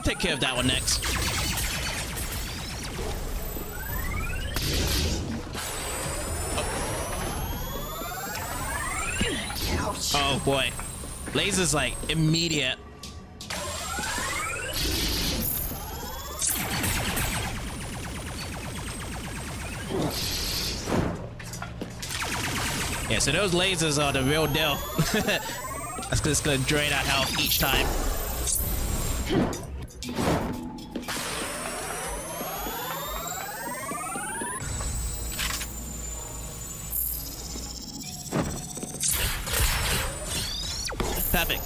Take care of that one next. Oh boy. Laser's like immediate. Yeah, so those lasers are the real deal. That's just gonna drain our health each time. Perfect.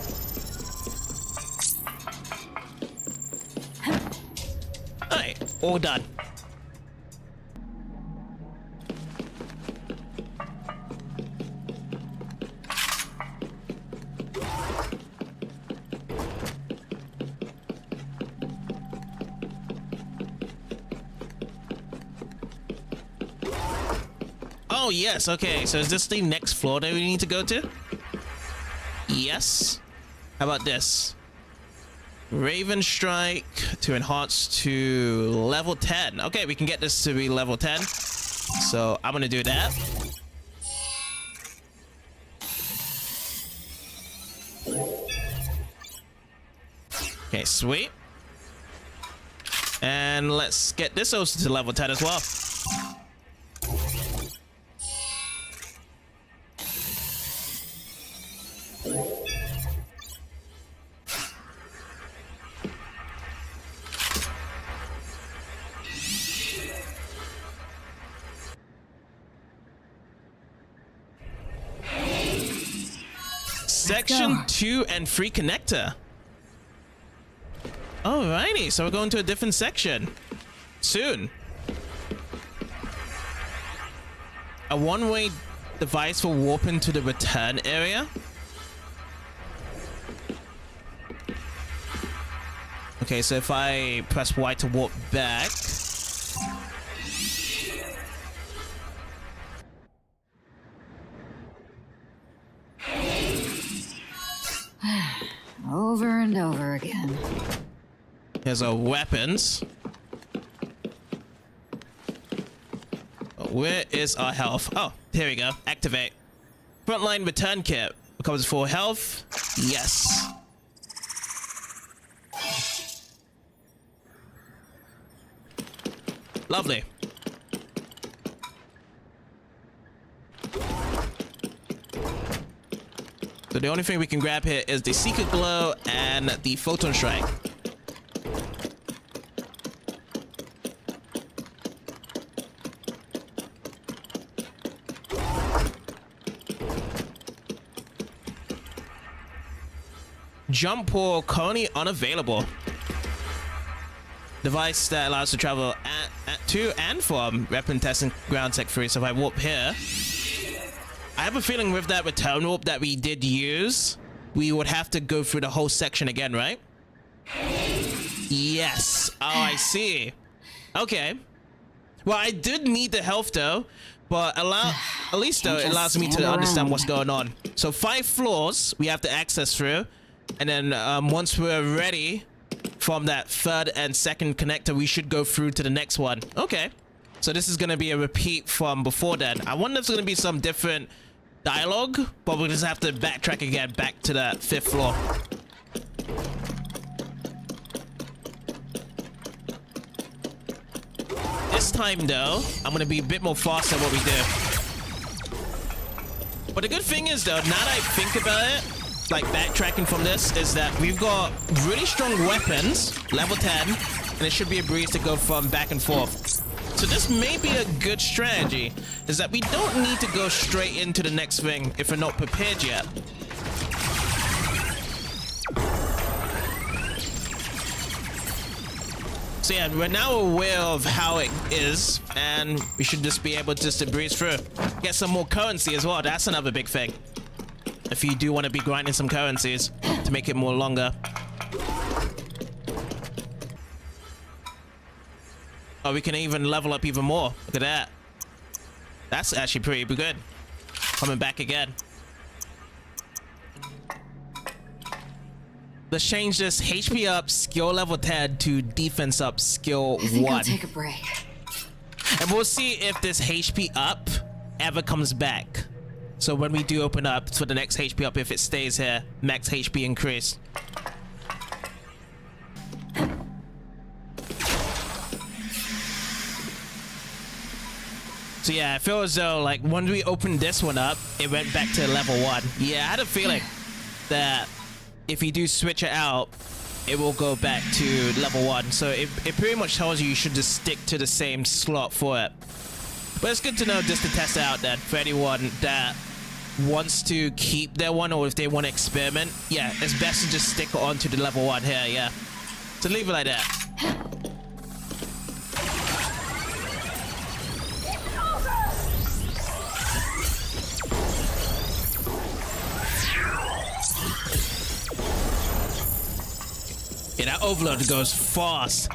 Alright, all done. Oh yes, okay, so is this the next floor that we need to go to? Yes. How about this? Raven Strike to enhance to level 10. Okay, we can get this to be level 10. So I'm gonna do that. Okay, sweet. And let's get this also to level 10 as well. Section 2 and 3 connector. Alrighty, so we're going to a different section soon. A one-way device for warping to the return area. Okay, so if I press Y to warp back. Over and over again. Here's our weapons. Where is our health? Oh, here we go. Activate. Frontline return kit. Recovers 4 health. Yes. Lovely. So the only thing we can grab here is the Secret Glow and the Photon Strike. Jump pool currently unavailable. Device that allows to travel to and from weapon testing ground tech 3. So if I warp here, I have a feeling with that return warp that we did use, we would have to go through the whole section again, right? Yes. Oh, I see. Okay. Well, I did need the health though, but at least though it allows me to understand what's going on. So 5 floors we have to access through, and then once we're ready from that third and second connector, we should go through to the next one. Okay. So this is going to be a repeat from before then. I wonder if there's going to be some different dialogue, but we'll just have to backtrack again back to that 5th floor. This time though, I'm going to be a bit more fast at what we do. But the good thing is though, now that I think about it, like backtracking from this, is that we've got really strong weapons, level 10, and it should be a breeze to go from back and forth. So this may be a good strategy, is that we don't need to go straight into the next thing if we're not prepared yet. So yeah, we're now aware of how it is, and we should just be able just to breeze through. Get some more currency as well, that's another big thing. If you do want to be grinding some currencies to make it more longer. Oh, we can even level up even more. Look at that. That's actually pretty good. Coming back again. Let's change this HP up, skill level 10 to defense up, skill 1. I'll take a break. And we'll see if this HP up ever comes back. So when we do open up for the next HP up, if it stays here, max HP increase. So yeah, I feel as though like when we opened this one up, it went back to level 1. Yeah, I had a feeling that if you do switch it out, it will go back to level 1. So it pretty much tells you should just stick to the same slot for it. But it's good to know just to test it out then for anyone that wants to keep their one, or if they want to experiment. Yeah, it's best to just stick on to the level 1 here, yeah. So leave it like that. Yeah, that overload goes fast.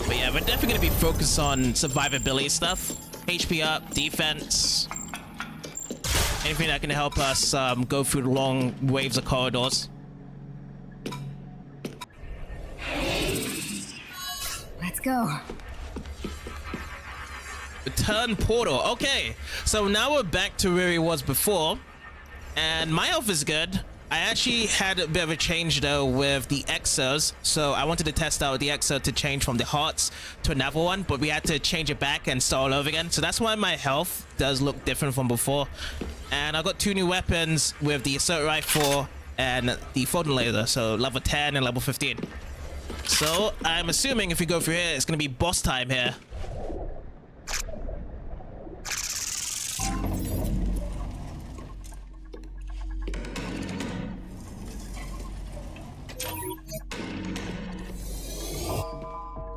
But yeah, we're definitely gonna be focused on survivability stuff. HP up, defense. Anything that can help us go through the long waves of corridors. Let's go. Return portal. Okay, so now we're back to where he was before, and my health is good. I actually had a bit of a change though with the exos, so I wanted to test out the exo to change from the hearts to another one, but we had to change it back and start all over again. So that's why my health does look different from before. And I got 2 new weapons with the assault rifle and the folding laser, so level 10 and level 15. So I'm assuming if we go through here, it's gonna be boss time here.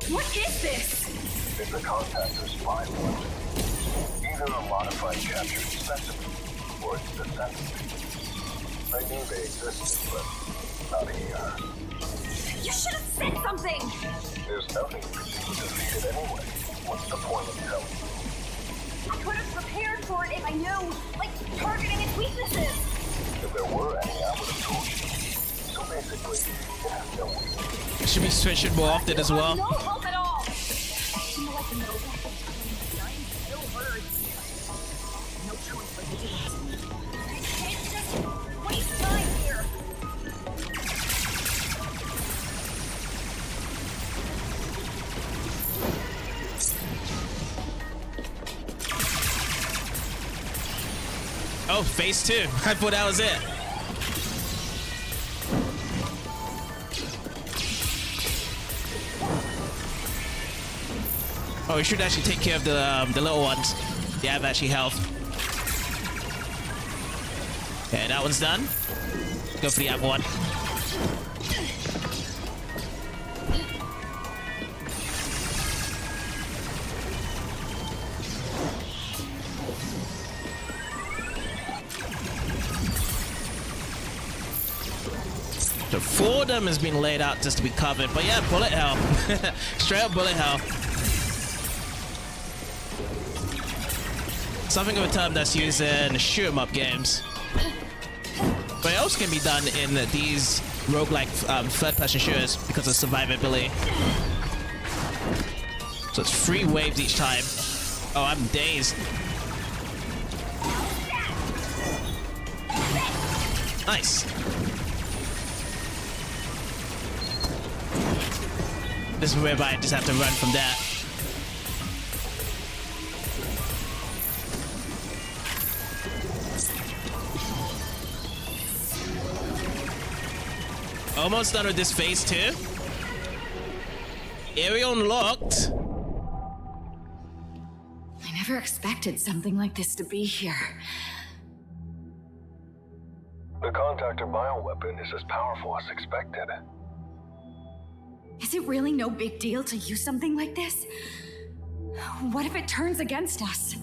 What is this? It's a contactor spy point. Either a modified captured specimen, or it's descendant. I knew they existed, but not here. You should have said something! There's nothing for you to defeat it anyway. What's the point of telling you? I could have prepared for it if I knew, like targeting its weaknesses. If there were any, I would have told you. So basically, it has no weakness. Should be switching more often as well. No help at all! You know what the middle still hurts. No choice but to do it. I can't just waste time here. Oh, phase 2. I thought that was it. Oh, we should actually take care of the little ones. They have actually health. Okay, that one's done. Go for the other one. So 4 of them has been laid out just to be covered. But yeah, bullet hell. Straight up bullet hell. Something of a term that's used in shoot 'em up games. But it also can be done in these roguelike third-person shooters because of survivability. So it's 3 waves each time. Oh, I'm dazed. Nice. This is where I just have to run from that. Almost done with this phase 2. Area unlocked. I never expected something like this to be here. The contactor bioweapon is as powerful as expected. Is it really no big deal to use something like this? What if it turns against us?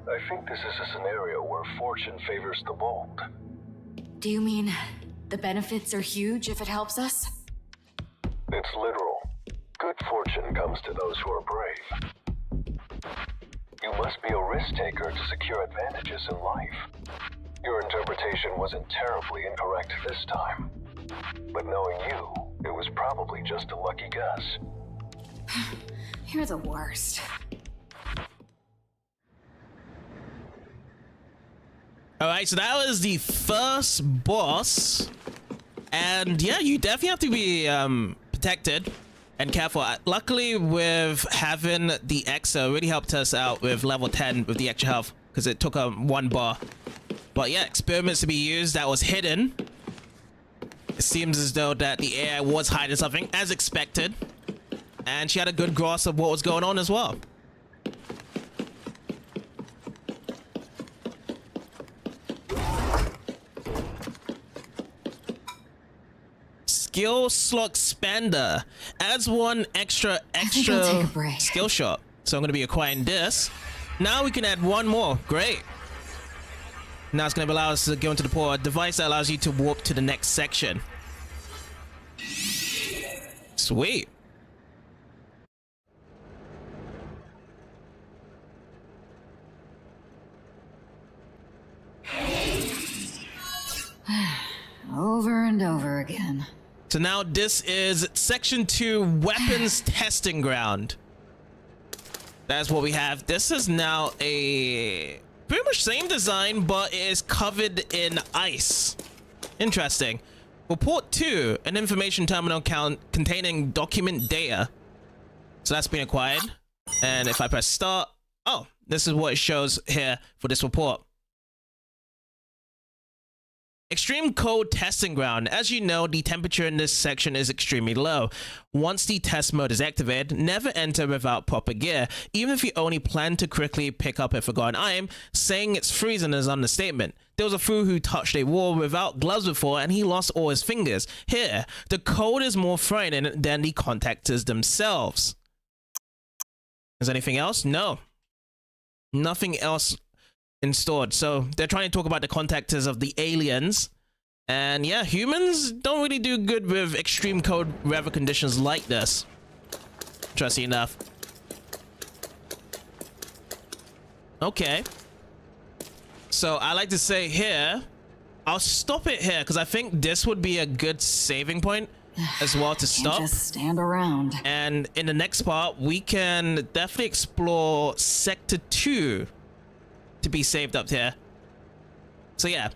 I think this is a scenario where fortune favors the bold. Do you mean the benefits are huge if it helps us? It's literal. Good fortune comes to those who are brave. You must be a risk taker to secure advantages in life. Your interpretation wasn't terribly incorrect this time. But knowing you, it was probably just a lucky guess. You're the worst. Alright, so that was the first boss. And yeah, you definitely have to be protected and careful. Luckily, with having the Exa, really helped us out with level 10 with the extra health because it took 1 bar. But yeah, experiments to be used that was hidden. It seems as though that the AI was hiding something as expected. And she had a good grasp of what was going on as well. Skill slot expander adds 1 extra skill shot. So I'm going to be acquiring this. Now we can add 1 more. Great. Now it's going to allow us to go into the portal, a device that allows you to warp to the next section. Sweet. Over and over again. So now this is section 2, weapons testing ground. That's what we have. This is now a pretty much same design, but it is covered in ice. Interesting. For port 2, an information terminal containing document data. So that's been acquired. And if I press start, oh, this is what it shows here for this report. Extreme cold testing ground. As you know, the temperature in this section is extremely low. Once the test mode is activated, never enter without proper gear. Even if you only plan to quickly pick up a forgotten item, saying it's freezing is an understatement. There was a fool who touched a wall without gloves before and he lost all his fingers. Here, the cold is more frightening than the contactors themselves. Is anything else? No. Nothing else installed. So they're trying to talk about the contactors of the aliens, and yeah, humans don't really do good with extreme cold weather conditions like this, trusty enough. Okay, so I like to say here, I'll stop it here because I think this would be a good saving point as well to stop. Can't just stand around. And in the next part we can definitely explore sector 2 to be saved up here. So yeah,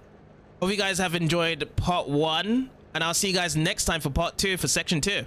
hope you guys have enjoyed part 1, and I'll see you guys next time for part 2 for section 2.